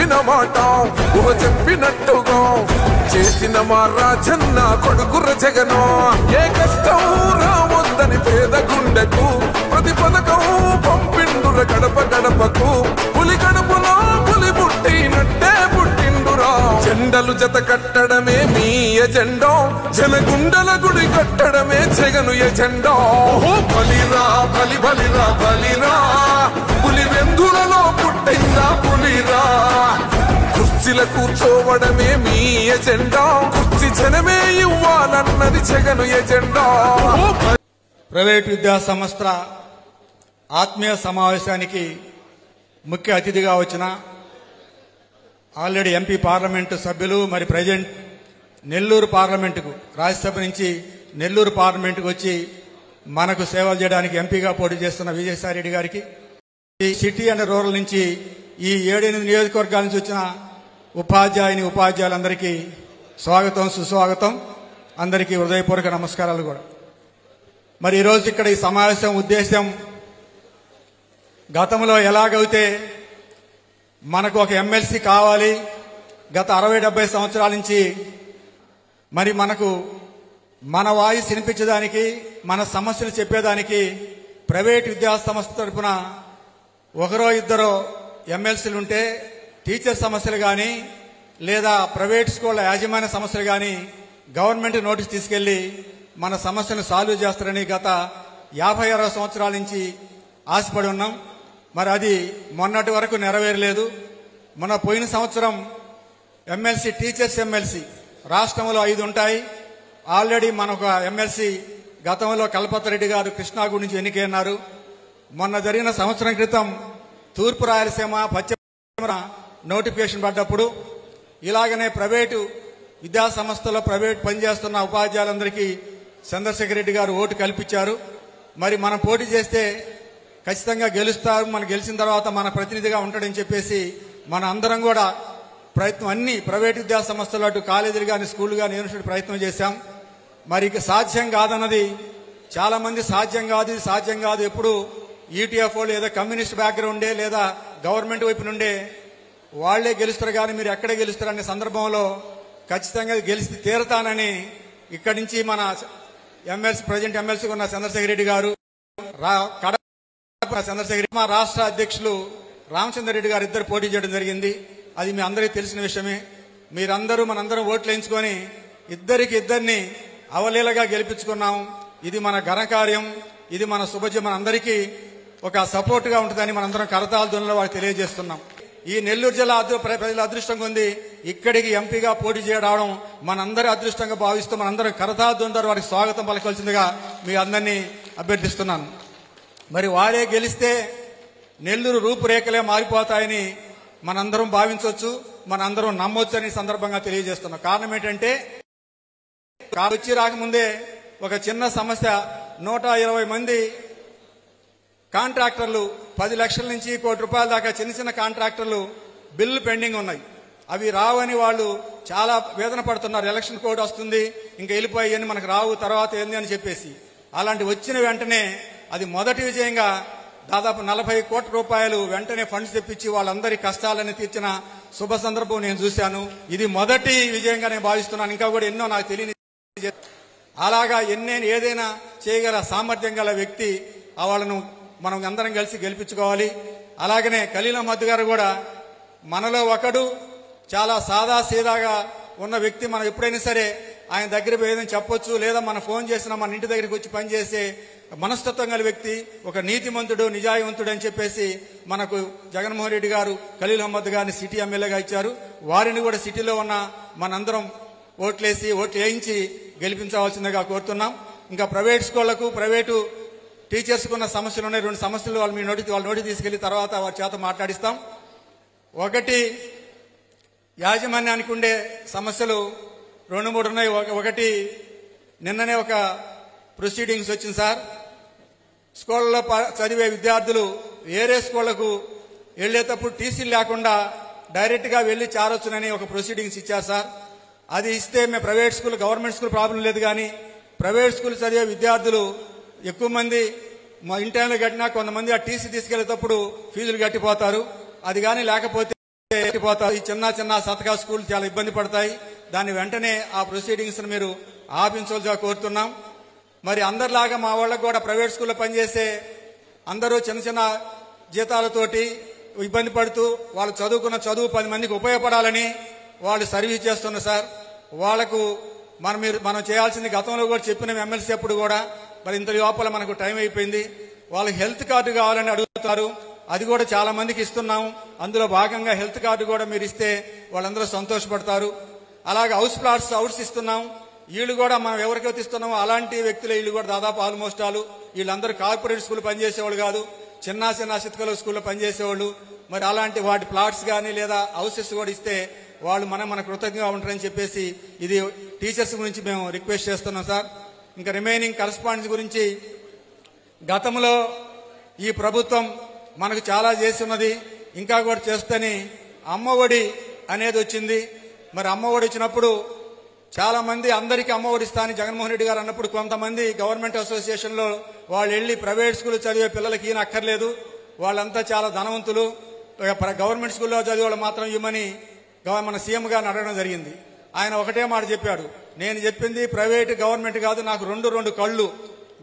మాట ఊహ చెప్పినట్టుగా చేసిన మా రాజన్న కొడుకుర జగను ఏ కష్టం రావద్దని పేద గుండెకు ప్రతి పథకం పంపిండుర గడప గడపకు పులి గడపలో పులి పుట్టినట్టే పుట్టిండురా జెండలు జత కట్టడమే మీ ఎజెండా జనగుండల గుడి కట్టడమే జగను ఎజెండా బలిరా బలి బలిరా బలిరా పులి వెందులలో పుట్టిందా పులిరా కుర్చీల కూర్చోవడమే మీ ఎజెండా కుర్చీ జనమే ఇవ్వాలన్నది జగను ఎజెండా. ప్రైవేట్ విద్యా సంస్థల ఆత్మీయ సమావేశానికి ముఖ్య అతిథిగా వచ్చిన ఆల్రెడీ ఎంపీ పార్లమెంటు సభ్యులు మరి ప్రజెంట్ నెల్లూరు పార్లమెంటుకు రాజ్యసభ నుంచి నెల్లూరు పార్లమెంటుకు వచ్చి మనకు సేవలు చేయడానికి ఎంపీగా పోటీ చేస్తున్న విజయసాయిరెడ్డి గారికి, ఈ సిటీ అండ్ రూరల్ నుంచి ఈ 7-8 నియోజకవర్గాల నుంచి వచ్చిన ఉపాధ్యాయులందరికీ స్వాగతం సుస్వాగతం. అందరికీ హృదయపూర్వక నమస్కారాలు కూడా. మరి ఈరోజు ఇక్కడ ఈ సమావేశం ఉద్దేశం గతంలో ఎలాగైతే మనకు ఒక ఎమ్మెల్సీ కావాలి, గత 60-70 సంవత్సరాల నుంచి మరి మనకు మన వాయిస్ వినిపించడానికి మన సమస్యలు చెప్పేదానికి ప్రైవేట్ విద్యా సంస్థ తరఫున ఒకరో ఇద్దరో ఎమ్మెల్సీలు ఉంటే టీచర్ సమస్యలు కానీ లేదా ప్రైవేట్ స్కూళ్ళ యాజమాన్య సమస్యలు కానీ గవర్నమెంట్ నోటీస్ తీసుకెళ్లి మన సమస్యను సాల్వ్ చేస్తారని గత 50-60 సంవత్సరాల నుంచి ఆశపడి ఉన్నాం. మరి అది మొన్నటి వరకు నెరవేరలేదు. మొన్న పోయిన సంవత్సరం ఎమ్మెల్సీ టీచర్స్ ఎమ్మెల్సీ రాష్ట్రంలో 5 ఉంటాయి. ఆల్రెడీ మనొక ఎమ్మెల్సీ గతంలో కల్పతరెడ్డి గారు కృష్ణా గురించి ఎన్నికైనారు. మొన్న జరిగిన సంవత్సరం క్రితం తూర్పు రాయలసీమ పశ్చిమ నోటిఫికేషన్ పడ్డప్పుడు ఇలాగనే ప్రైవేటు విద్యా సంస్థలో ప్రైవేట్ పనిచేస్తున్న ఉపాధ్యాయులందరికీ చంద్రశేఖర్ రెడ్డి గారు ఓటు కల్పించారు. మరి మనం పోటీ చేస్తే ఖచ్చితంగా గెలుస్తారు, మనం గెలిచిన తర్వాత మన ప్రతినిధిగా ఉంటాడని చెప్పేసి మన అందరం కూడా ప్రయత్నం అన్ని ప్రైవేట్ విద్యా సంస్థలు అటు కాలేజీలు కానీ స్కూళ్ళు కానీ యూనివర్సిటీ ప్రయత్నం చేశాం. మరి సాధ్యం కాదన్నది చాలా మంది సాధ్యం కాదు ఎప్పుడు ఈటీఎఫ్ లేదా కమ్యూనిస్ట్ బ్యాక్గ్రౌండే లేదా గవర్నమెంట్ వైపు నుండే వాళ్లే గెలుస్తారు కానీ మీరు ఎక్కడే గెలుస్తారనే సందర్భంలో ఖచ్చితంగా గెలిచి తీరతానని ఇక్కడి నుంచి మన ప్రజెంట్ ఎమ్మెల్సీ ఉన్న చంద్రశేఖర్ రెడ్డి గారు, చంద్రశేఖర్ రెడ్డి మా రాష్ట్ర అధ్యక్షులు రామచంద్ర రెడ్డి గారు ఇద్దరు పోటీ చేయడం జరిగింది. అది మీ అందరికీ తెలిసిన విషయమే. మీరందరూ మనందరం ఓట్లు వేయించుకొని ఇద్దరిని అవలీలగా గెలిపించుకున్నాం. ఇది మన ఘనకార్యం, ఇది మన శుభజ, మన అందరికీ ఒక సపోర్ట్ గా ఉంటుందని మనందరం కరతాల ధ్వనిలో వాళ్ళకి తెలియజేస్తున్నాం. ఈ నెల్లూరు జిల్లా ప్రజల అదృష్టంగా ఉంది. ఇక్కడికి ఎంపీగా పోటీ చేయడం మనందరి అదృష్టంగా భావిస్తూ మనందరం కరతాల ధ్వని ద్వారా వారికి స్వాగతం పలకవలసిందిగా మీ అందరినీ అభ్యర్థిస్తున్నాను. మరి వారే గెలిస్తే నెల్లూరు రూపురేఖలే మారిపోతాయని మనందరం భావించవచ్చు, మనందరం నమ్మొచ్చని సందర్భంగా తెలియజేస్తున్నాం. కారణం ఏంటంటే వచ్చి రాకముందే ఒక చిన్న సమస్య, 120 మంది కాంట్రాక్టర్లు 10 లక్షల నుంచి 1 కోటి రూపాయల దాకా చిన్న కాంట్రాక్టర్లు బిల్లు పెండింగ్ ఉన్నాయి. అవి రావని వాళ్ళు చాలా వేదన పడుతున్నారు. ఎలక్షన్ కోడ్ వస్తుంది, ఇంకా వెళ్ళిపోయాయని మనకు రావు, తర్వాత ఏంది అని చెప్పేసి. అలాంటి వచ్చిన వెంటనే అది మొదటి విజయంగా దాదాపు 40 కోట్ల రూపాయలు వెంటనే ఫండ్స్ తెప్పించి వాళ్ళందరి కష్టాలని తీర్చిన శుభ సందర్భం నేను చూశాను. ఇది మొదటి విజయంగా నేను భావిస్తున్నాను. ఇంకా కూడా ఎన్నో నాకు తెలియని అలాగా ఏదైనా చేయగల సామర్థ్యం గల వ్యక్తి వాళ్ళను మనం అందరం కలిసి గెలిపించుకోవాలి. అలాగనే ఖలీల్ అహ్మద్ గారు కూడా మనలో ఒకడు, చాలా సాదా సీదాగా ఉన్న వ్యక్తి. మనం ఎప్పుడైనా సరే ఆయన దగ్గర పోయేదని చెప్పొచ్చు, లేదా మనం ఫోన్ చేసినా మన ఇంటి దగ్గరికి వచ్చి పనిచేసే మనస్తత్వం గల వ్యక్తి, ఒక నీతిమంతుడు నిజాయివంతుడు అని చెప్పేసి మనకు జగన్మోహన్ రెడ్డి గారు ఖలీల్ అహ్మద్ గారిని సిటీ ఎమ్మెల్యేగా ఇచ్చారు. వారిని కూడా సిటీలో ఉన్న మనందరం ఓట్లు వేయించి గెలిపించవలసిందిగా కోరుతున్నాం. ఇంకా ప్రైవేట్ స్కూళ్లకు ప్రైవేటు టీచర్స్కు ఉన్న సమస్యలు ఉన్నాయి. 2 సమస్యలు వాళ్ళ నోటి తీసుకెళ్లి తర్వాత వారి చేత మాట్లాడిస్తాం. ఒకటి యాజమాన్యానికి ఉండే సమస్యలు 2-3 ఉన్నాయి. ఒకటి నిన్ననే ఒక ప్రొసీడింగ్స్ వచ్చింది సార్. స్కూళ్ళలో చదివే విద్యార్థులు వేరే స్కూళ్లకు వెళ్లేటప్పుడు టీసీలు లేకుండా డైరెక్ట్ గా వెళ్లి చేరొచ్చునని ఒక ప్రొసీడింగ్స్ ఇచ్చారు సార్. అది ఇస్తే మేము private school government school problem లేదు, కానీ ప్రైవేట్ స్కూల్ చదివే విద్యార్థులు ఎక్కువ మంది మా ఇంటర్లో కట్టినా కొంతమంది ఆ టీసీ తీసుకెళ్లేటప్పుడు ఫీజులు కట్టిపోతారు. అది కానీ లేకపోతే ఈ చిన్న చిన్న సతకా స్కూల్ చాలా ఇబ్బంది పడతాయి. దాన్ని వెంటనే ఆ ప్రొసీడింగ్స్ మీరు ఆపించవలసిగా కోరుతున్నాం. మరి అందరిలాగా మా వాళ్ళకు కూడా ప్రైవేట్ స్కూల్లో పనిచేసే అందరూ చిన్న చిన్న జీతాలతోటి ఇబ్బంది పడుతూ వాళ్ళు చదువుకున్న చదువు 10 మందికి ఉపయోగపడాలని వాళ్ళు సర్వీస్ చేస్తున్నారు సార్. వాళ్లకు మనం చేయాల్సింది గతంలో కూడా చెప్పిన ఎమ్మెల్సీ అప్పుడు కూడా మరి ఇంత లోపల మనకు టైం అయిపోయింది. వాళ్ళకి హెల్త్ కార్డు కావాలని అడుగుతారు. అది కూడా చాలా మందికి ఇస్తున్నాం. అందులో భాగంగా హెల్త్ కార్డు కూడా మీరు ఇస్తే వాళ్ళందరూ సంతోషపడతారు. అలాగే హౌస్ ప్లాట్స్ హౌస్ ఇస్తున్నాం. వీళ్ళు కూడా మనం ఎవరికైతే ఇస్తున్నామో అలాంటి వ్యక్తులు వీళ్ళు కూడా దాదాపు ఆల్మోస్ట్ వీళ్ళందరూ కార్పొరేట్ స్కూల్ పనిచేసేవాళ్ళు కాదు, చిన్న చిన్న చితకల స్కూల్లో పనిచేసేవాళ్ళు. మరి అలాంటి వాటి ప్లాట్స్ కానీ లేదా హౌసెస్ కూడా ఇస్తే వాళ్ళు మన కృతజ్ఞంగా ఉంటారని చెప్పేసి ఇది టీచర్స్ గురించి మేము రిక్వెస్ట్ చేస్తున్నాం సార్. ఇంకా రిమైనింగ్ కరస్పాండెన్స్ గురించి గతంలో ఈ ప్రభుత్వం మనకు చాలా చేస్తున్నది, ఇంకా కూడా చేస్తని అమ్మఒడి అనేది వచ్చింది. మరి అమ్మఒడి వచ్చినప్పుడు చాలా మంది అందరికీ అమ్మఒడి ఇస్తా అని జగన్మోహన్ రెడ్డి గారు అన్నప్పుడు కొంతమంది గవర్నమెంట్ అసోసియేషన్ లో వాళ్ళు వెళ్లి ప్రైవేట్ స్కూల్ చదివే పిల్లలకి ఈయన అక్కర్లేదు, వాళ్ళంతా చాలా ధనవంతులు, గవర్నమెంట్ స్కూల్లో చదివే వాళ్ళు మాత్రం ఇవ్వమని మన సీఎం గారిని అడగడం జరిగింది. ఆయన ఒకటే మాట చెప్పాడు, నేను చెప్పింది ప్రైవేట్ గవర్నమెంట్ కాదు, నాకు రెండు కళ్ళు.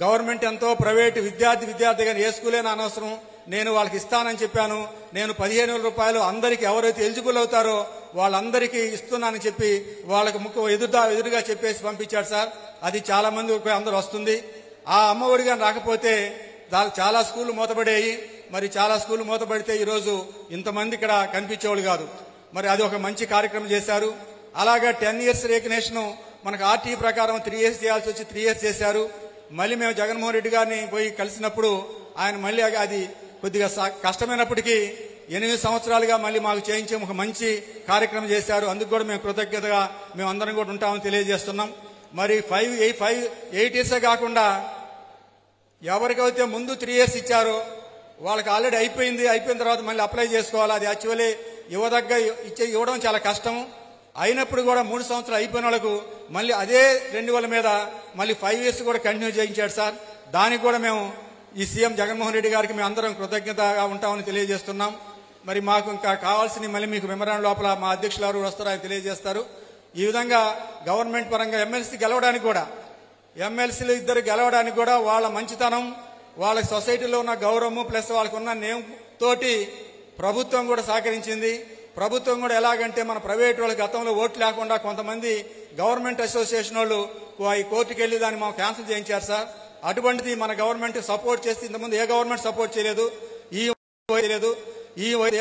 గవర్నమెంట్ ఎంతో, ప్రైవేట్ విద్యార్థి కానీ ఏ స్కూలైనా అనవసరం, నేను వాళ్ళకి ఇస్తానని చెప్పాను. నేను 15,000 రూపాయలు అందరికీ ఎవరైతే ఎలిజిబుల్ అవుతారో వాళ్ళందరికీ ఇస్తున్నానని చెప్పి వాళ్ళకి ఎదురుగా చెప్పేసి పంపించాడు సార్. అది చాలా మంది అందరూ వస్తుంది. ఆ అమ్మఒడి కానీ రాకపోతే చాలా స్కూళ్లు మూతపడేయి. మరి చాలా స్కూళ్లు మూతపడితే ఈరోజు ఇంతమంది ఇక్కడ కనిపించేవాళ్ళు కాదు. మరి అది ఒక మంచి కార్యక్రమం చేశారు. అలాగా 10 years రేకనేషన్ మనకు ఆర్టీ ప్రకారం 3 years చేయాల్సి వచ్చి 3 years చేశారు. మళ్ళీ మేము జగన్మోహన్ రెడ్డి గారిని పోయి కలిసినప్పుడు ఆయన మళ్ళీ అది కొద్దిగా కష్టమైనప్పటికీ 8 సంవత్సరాలుగా మళ్ళీ మాకు చేయించే ఒక మంచి కార్యక్రమం చేశారు. అందుకు కూడా మేము కృతజ్ఞతగా మేము అందరం కూడా ఉంటామని తెలియజేస్తున్నాం. మరి 8 years కాకుండా ఎవరికైతే ముందు 3 years ఇచ్చారో వాళ్ళకి ఆల్రెడీ అయిపోయిన తర్వాత మళ్ళీ అప్లై చేసుకోవాలి. అది యాక్చువల్లీ ఇవ్వడం చాలా కష్టం. అయినప్పుడు కూడా 3 సంవత్సరాలు అయిపోయిన వాళ్ళకు మళ్ళీ అదే రెన్యువల్ మీద మళ్ళీ 5 years కూడా కంటిన్యూ చేయించాడు సార్. దానికి కూడా మేము ఈ సీఎం జగన్మోహన్ రెడ్డి గారికి మేము అందరం కృతజ్ఞతగా ఉంటామని తెలియజేస్తున్నాం. మరి మాకు ఇంకా కావాల్సిన మళ్ళీ మీకు మెమరాండం లోపల మా అధ్యక్షులు ఎవరు వస్తారో ఆయన తెలియజేస్తారు. ఈ విధంగా గవర్నమెంట్ పరంగా ఎమ్మెల్సీ గెలవడానికి కూడా ఎమ్మెల్సీలు ఇద్దరు గెలవడానికి కూడా వాళ్ళ మంచితనం, వాళ్ళ సొసైటీలో ఉన్న గౌరవము ప్లస్ వాళ్ళకు ఉన్న నేమ్ తోటి ప్రభుత్వం కూడా సహకరించింది. ప్రభుత్వం కూడా ఎలాగంటే మన ప్రైవేట్ వాళ్ళకి గతంలో ఓట్లు లేకుండా కొంతమంది గవర్నమెంట్ అసోసియేషన్ వాళ్ళు ఈ కోర్టుకు వెళ్లి దాన్ని మనం క్యాన్సిల్ చేయించారు సార్. అటువంటిది మన గవర్నమెంట్ సపోర్ట్ చేసి ఇంతకుముందు ఏ గవర్నమెంట్ సపోర్ట్ చేయలేదు, ఈ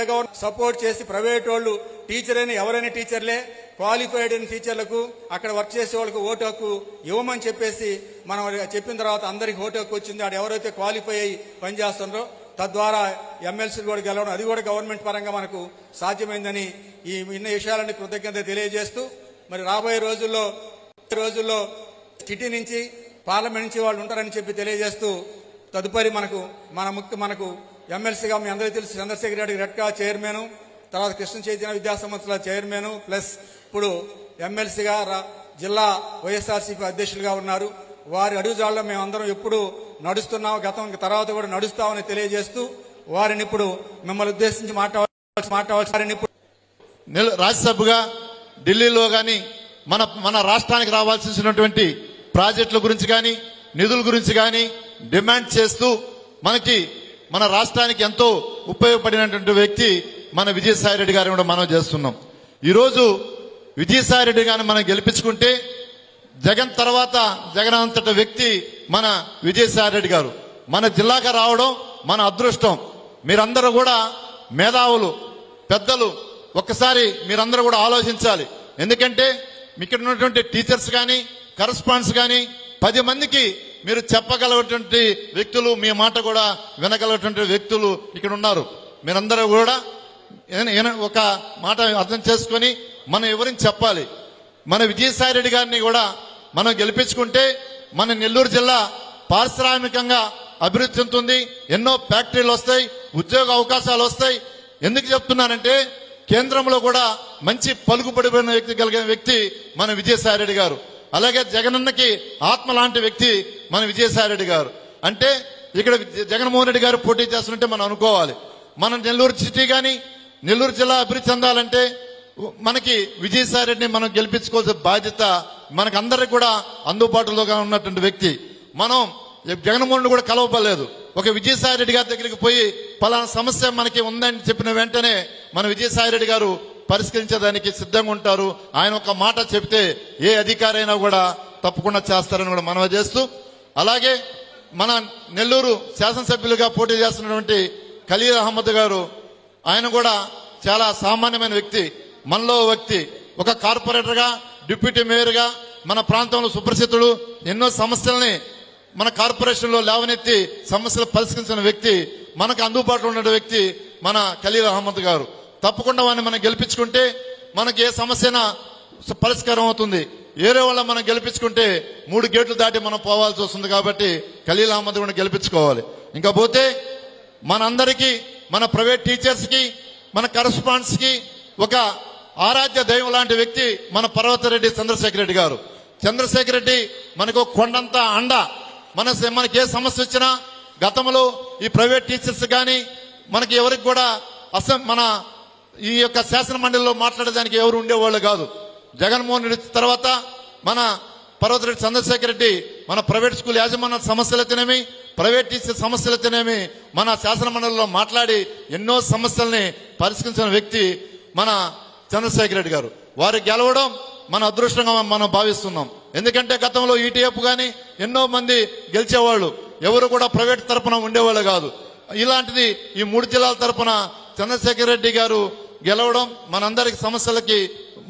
ఏ గవర్నమెంట్ సపోర్ట్ చేసి ప్రైవేట్ వాళ్ళు టీచర్ అయినా ఎవరైనా టీచర్లే క్వాలిఫైడ్ అయిన టీచర్లకు అక్కడ వర్క్ చేసే వాళ్ళకు ఓటు హక్కు ఇవ్వమని చెప్పేసి మనం చెప్పిన తర్వాత అందరికి ఓటు హక్కు వచ్చింది. ఆడ ఎవరైతే క్వాలిఫై అయ్యి పనిచేస్తున్నారో తద్వారా ఎమ్మెల్సీలు కూడా గెలవడం అది కూడా గవర్నమెంట్ పరంగా మనకు సాధ్యమైందని ఈ ఇన్న విషయాలని కృతజ్ఞత తెలియజేస్తూ మరి రాబోయే రోజుల్లో సిటీ నుంచి పార్లమెంట్ నుంచి వాళ్ళు ఉంటారని చెప్పి తెలియజేస్తూ తదుపరి మనకు ఎమ్మెల్సీగా మీ అందరికీ తెలుసు చంద్రశేఖర్ రెడ్డి రెడ్కా చైర్మన్, తర్వాత కృష్ణ చైతన్య విద్యా సంస్థల చైర్మన్ ప్లస్ ఇప్పుడు ఎమ్మెల్సీగా జిల్లా వైఎస్ఆర్సీపీ అధ్యక్షులుగా ఉన్నారు. వారి అడుగుజాడలో మేమందరం ఎప్పుడు నడుస్తున్నాం, గతం తర్వాత కూడా నడుస్తామని తెలియజేస్తూ వారిని ఇప్పుడు మిమ్మల్ని ఉద్దేశించి మాట్లాడాల్సి రాజ్యసభగా ఢిల్లీలో గాని మన రాష్ట్రానికి రావాల్సినటువంటి ప్రాజెక్టుల గురించి కానీ నిధుల గురించి కానీ డిమాండ్ చేస్తూ మన రాష్ట్రానికి ఎంతో ఉపయోగపడినటువంటి వ్యక్తి మన విజయసాయి రెడ్డి గారిని కూడా మనం చేస్తున్నాం. ఈరోజు విజయసాయి రెడ్డి గారిని మనం గెలిపించుకుంటే జగన్ తర్వాత జగన్ అంతటి వ్యక్తి మన విజయసాయి రెడ్డి గారు మన జిల్లాగా రావడం మన అదృష్టం. మీరందరూ కూడా మేధావులు, పెద్దలు, ఒక్కసారి మీరందరూ కూడా ఆలోచించాలి. ఎందుకంటే ఇక్కడ ఉన్నటువంటి టీచర్స్ కానీ కరస్పాండెంట్స్ కానీ 10 మందికి మీరు చెప్పగలటువంటి వ్యక్తులు, మీ మాట కూడా వినగలటువంటి వ్యక్తులు ఇక్కడ ఉన్నారు. మీరందరూ కూడా ఒక మాట అర్థం చేసుకొని మనం ఎవరిని చెప్పాలి. మన విజయసాయి రెడ్డి గారిని కూడా మనం గెలిపించుకుంటే మన నెల్లూరు జిల్లా పారిశ్రామికంగా అభివృద్ధి చెందుతుంది, ఎన్నో ఫ్యాక్టరీలు వస్తాయి, ఉద్యోగ అవకాశాలు వస్తాయి. ఎందుకు చెప్తున్నానంటే కేంద్రంలో కూడా మంచి పలుకుబడిపోయిన వ్యక్తి కలిగిన వ్యక్తి మన విజయసాయి రెడ్డి గారు. అలాగే జగనన్నకి ఆత్మ లాంటి వ్యక్తి మన విజయసాయి రెడ్డి గారు. అంటే ఇక్కడ జగన్మోహన్ రెడ్డి గారు పోటీ చేస్తుంటే మనం అనుకోవాలి మన నెల్లూరు సిటీ కానీ నెల్లూరు జిల్లా అభివృద్ధి చెందాలంటే మనకి విజయసాయి రెడ్డిని మనం గెలిపించుకోవాల్సిన బాధ్యత మనకందరికి కూడా అందుబాటులోగా ఉన్నటువంటి వ్యక్తి. మనం జగన్మోహన్ కూడా కలవలేదు. ఒక విజయసాయి రెడ్డి గారి దగ్గరికి పోయి పలానా సమస్య మనకి ఉందని చెప్పిన వెంటనే మన విజయసాయి రెడ్డి గారు పరిష్కరించడానికి సిద్ధంగా ఉంటారు. ఆయన ఒక మాట చెప్తే ఏ అధికారైనా కూడా తప్పకుండా చేస్తారని కూడా మనవి చేస్తూ, అలాగే మన నెల్లూరు శాసనసభ్యులుగా పోటీ చేస్తున్నటువంటి ఖలీల్ అహ్మద్ గారు, ఆయన కూడా చాలా సామాన్యమైన వ్యక్తి, మనలో వ్యక్తి. ఒక కార్పొరేటర్ గా, డిప్యూటీ మేయర్ గా మన ప్రాంతంలో సుప్రసిద్ధుడు. ఎన్నో సమస్యల్ని మన కార్పొరేషన్ లో లేవనెత్తి సమస్యలు పరిష్కరించిన వ్యక్తి, మనకు అందుబాటులో ఉన్న వ్యక్తి మన ఖలీల్ అహ్మద్ గారు. తప్పకుండా వాడిని మనం గెలిపించుకుంటే మనకి ఏ సమస్యనా పరిష్కారం అవుతుంది. ఏరే వాళ్ళ మనం గెలిపించుకుంటే 3 గేట్లు దాటి మనం పోవాల్సి వస్తుంది. కాబట్టి ఖలీల్ అహ్మద్ కూడా గెలిపించుకోవాలి. ఇంకా పోతే మనందరికీ, మన ప్రైవేట్ టీచర్స్ కి, మన కరస్పాండెంట్స్ కి ఒక ఆరాధ్య దైవం లాంటి వ్యక్తి మన పర్వతరెడ్డి చంద్రశేఖర్ రెడ్డి గారు. చంద్రశేఖర్ రెడ్డి మనకు కొండంత అండ. మనకి ఏ సమస్య వచ్చినా గతంలో ఈ ప్రైవేట్ టీచర్స్ కానీ మనకి ఎవరికి కూడా మన ఈ యొక్క శాసన మండలిలో మాట్లాడడానికి ఎవరు ఉండేవాళ్ళు కాదు. జగన్మోహన్ రెడ్డి తర్వాత మన పర్వతరెడ్డి చంద్రశేఖర్ రెడ్డి మన ప్రైవేట్ స్కూల్ యాజమాన్య సమస్యలైతేనేమి, ప్రైవేట్ టీచర్ సమస్యలైతేనేమి మన శాసన మండలిలో మాట్లాడి ఎన్నో సమస్యల్ని పరిష్కరించిన వ్యక్తి మన చంద్రశేఖర్ రెడ్డి గారు. వారు గెలవడం మన అదృష్టంగా మనం భావిస్తున్నాం. ఎందుకంటే గతంలో ఈటీఎఫ్ గాని ఎన్నో మంది గెలిచేవాళ్ళు, ఎవరు కూడా ప్రైవేట్ తరపున ఉండేవాళ్ళు కాదు. ఇలాంటిది ఈ 3 జిల్లాల తరపున చంద్రశేఖర్ రెడ్డి గారు గెలవడం మనందరికి సమస్యలకి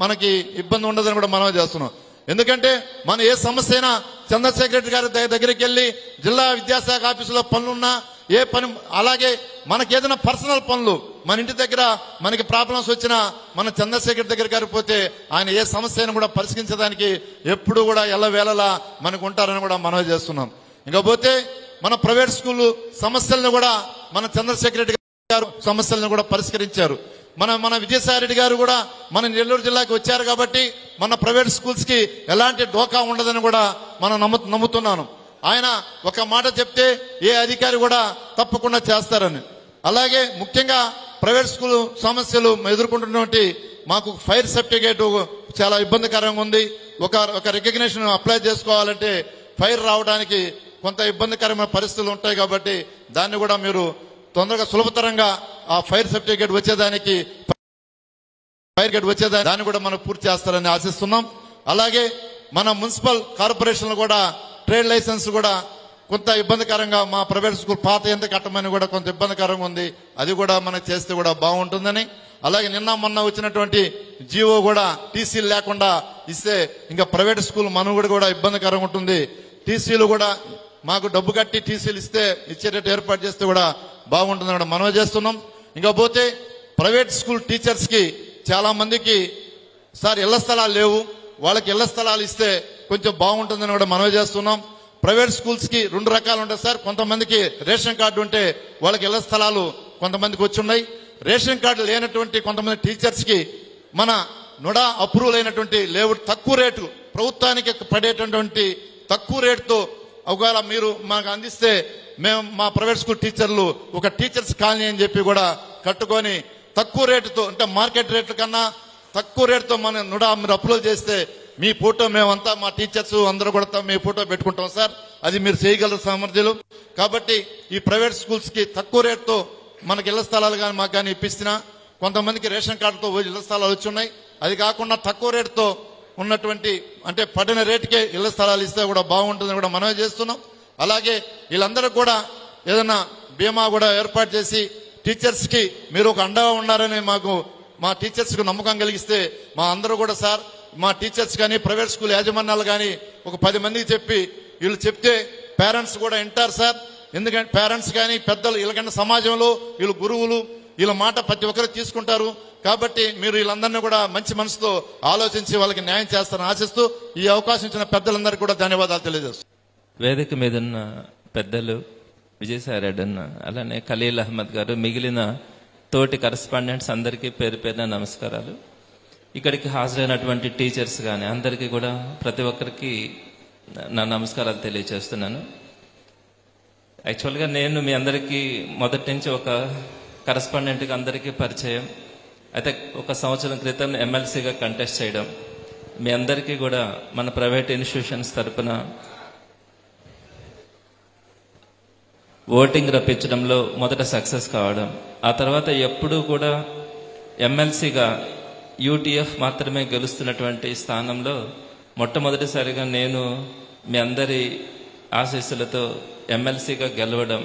మనకి ఇబ్బంది ఉండదని కూడా మనం చేస్తున్నాం. ఎందుకంటే మన ఏ సమస్య అయినా చంద్రశేఖర్ రెడ్డి గారి దగ్గరికి వెళ్ళి జిల్లా విద్యాశాఖ ఆఫీసులో పనులున్నా ఏ పని, అలాగే మనకి ఏదైనా పర్సనల్ పనులు మన ఇంటి దగ్గర మనకి ప్రాబ్లమ్స్ వచ్చినా మన చంద్రశేఖర్ దగ్గర గారు పోతే ఆయన ఏ సమస్యను కూడా పరిష్కరించడానికి ఎప్పుడు కూడా ఎల్లవేళలా మనకు ఉంటారని కూడా మనం చేస్తున్నాం. ఇంకా పోతే మన ప్రైవేట్ స్కూల్ సమస్యలను కూడా మన చంద్రశేఖర్ రెడ్డి గారు సమస్యలను కూడా పరిష్కరించారు. మన విజయసాయి రెడ్డి గారు కూడా మన నెల్లూరు జిల్లాకి వచ్చారు కాబట్టి మన ప్రైవేట్ స్కూల్స్ కి ఎలాంటి డోకా ఉండదని కూడా మనం నమ్ముతున్నాను. ఆయన ఒక మాట చెప్తే ఏ అధికారి కూడా తప్పకుండా చేస్తారని. అలాగే ముఖ్యంగా ప్రైవేట్ స్కూల్ సమస్యలు ఎదుర్కొంటున్నటువంటి మాకు ఫైర్ సర్టిఫికేట్ చాలా ఇబ్బందికరంగా ఉంది. ఒక రికగ్నిషన్ అప్లై చేసుకోవాలంటే ఫైర్ రావడానికి కొంత ఇబ్బందికరమైన పరిస్థితులు ఉంటాయి. కాబట్టి దాన్ని కూడా మీరు తొందరగా సులభతరంగా ఆ ఫైర్ సర్టిఫికేట్ వచ్చేదానికి దాన్ని కూడా మనం పూర్తి చేస్తారని ఆశిస్తున్నాం. అలాగే మన మున్సిపల్ కార్పొరేషన్లు కూడా ట్రేడ్ లైసెన్స్ కూడా కొంత ఇబ్బందికరంగా, మా ప్రైవేట్ స్కూల్ పాత ఎంత కట్టమని కూడా కొంత ఇబ్బందికరంగా ఉంది. అది కూడా మనకు చేస్తే కూడా బాగుంటుందని. అలాగే నిన్న మొన్న వచ్చినటువంటి జీవో కూడా టీసీలు లేకుండా ఇస్తే ఇంకా ప్రైవేట్ స్కూల్ మనుగడ కూడా ఇబ్బందికరంగా ఉంటుంది. టీసీలు కూడా మాకు డబ్బు కట్టి టీసీలు ఇచ్చేటట్టు ఏర్పాటు చేస్తే కూడా బాగుంటుందని కూడా మనవి చేస్తున్నాం. ఇంకా పోతే ప్రైవేట్ స్కూల్ టీచర్స్ కి చాలా మందికి సార్ ఇళ్ల స్థలాలు లేవు, వాళ్ళకి ఇళ్ల స్థలాలు ఇస్తే కొంచెం బాగుంటుందని కూడా మనవి చేస్తున్నాం. ప్రైవేట్ స్కూల్స్ కి 2 రకాలు ఉంటాయి సార్. కొంతమందికి రేషన్ కార్డు ఉంటే వాళ్ళకి ఇళ్ల స్థలాలు కొంతమందికి వచ్చి ఉన్నాయి. రేషన్ కార్డు లేనటువంటి కొంతమంది టీచర్స్ కి మన నుడా అప్రూవల్ అయినటువంటి లేవు తక్కువ రేటు, ప్రభుత్వానికి పడేటటువంటి తక్కువ రేటుతో ఒకవేళ మీరు మాకు అందిస్తే మేము మా ప్రైవేట్ స్కూల్ టీచర్లు ఒక టీచర్స్ కాలనీ అని చెప్పి కూడా కట్టుకొని తక్కువ రేటుతో, అంటే మార్కెట్ రేట్ల కన్నా తక్కువ రేటుతో మన నుడా మీరు అప్రూవల్ చేస్తే మీ ఫోటో మేమంతా మా టీచర్స్ అందరూ కూడా మీ ఫోటో పెట్టుకుంటాం సార్. అది మీరు చేయగలరు సామర్థ్యాలు. కాబట్టి ఈ ప్రైవేట్ స్కూల్స్ కి తక్కువ రేటుతో మనకి ఇళ్ల స్థలాలు కానీ మాకు కానీ ఇప్పిస్తున్నా, కొంతమందికి రేషన్ కార్డుతో ఇళ్ల స్థలాలు వచ్చి ఉన్నాయి. అది కాకుండా తక్కువ రేటుతో ఉన్నటువంటి, అంటే పడిన రేటుకే ఇళ్ల స్థలాలు ఇస్తే కూడా బాగుంటుందని కూడా మనమే చేస్తున్నాం. అలాగే వీళ్ళందరూ కూడా ఏదైనా బీమా కూడా ఏర్పాటు చేసి టీచర్స్ కి మీరు ఒక అండగా ఉన్నారని మా టీచర్స్ కు నమ్మకం కలిగిస్తే మా అందరూ కూడా సార్ మా టీచర్స్ కానీ ప్రైవేట్ స్కూల్ యాజమాన్యాలు కానీ ఒక 10 మందికి చెప్పి వీళ్ళు చెప్తే పేరెంట్స్ కూడా వింటారు సార్. ఎందుకంటే పేరెంట్స్ కానీ పెద్దలు వీళ్ళకంటే సమాజంలో వీళ్ళు గురువులు, వీళ్ళ మాట ప్రతి ఒక్కరు తీసుకుంటారు. కాబట్టి మీరు వీళ్ళందరినీ కూడా మంచి మనసుతో ఆలోచించి వాళ్ళకి న్యాయం చేస్తారని ఆశిస్తూ ఈ అవకాశం ఇచ్చిన పెద్దలందరికీ కూడా ధన్యవాదాలు తెలియజేస్తాను. వేదిక మీద ఉన్న పెద్దలు విజయసాయి రెడ్డి అన్న, అలానే ఖలీల్ అహ్మద్ గారు, మిగిలిన తోటి కరెస్పాండెంట్స్ అందరికీ పేరు పేరున నమస్కారాలు. ఇక్కడికి హాజరైనటువంటి టీచర్స్ కానీ అందరికీ కూడా ప్రతి ఒక్కరికి నా నమస్కారాలు తెలియజేస్తున్నాను. యాక్చువల్గా నేను మీ అందరికీ మొదటి నుంచి ఒక కరెస్పాండెంట్కి అందరికీ పరిచయం. అయితే ఒక సంవత్సరం క్రితం ఎమ్మెల్సీగా కంటెస్ట్ చేయడం, మీ అందరికీ కూడా మన ప్రైవేట్ ఇన్స్టిట్యూషన్స్ తరపున ఓటింగ్ రప్పించడంలో మొదట సక్సెస్ కావడం, ఆ తర్వాత ఎప్పుడూ కూడా ఎమ్మెల్సీగా యూటీఎఫ్ మాత్రమే గెలుస్తున్నటువంటి స్థానంలో మొట్టమొదటిసారిగా నేను మీ అందరి ఆశీస్సులతో ఎమ్మెల్సీగా గెలవడం,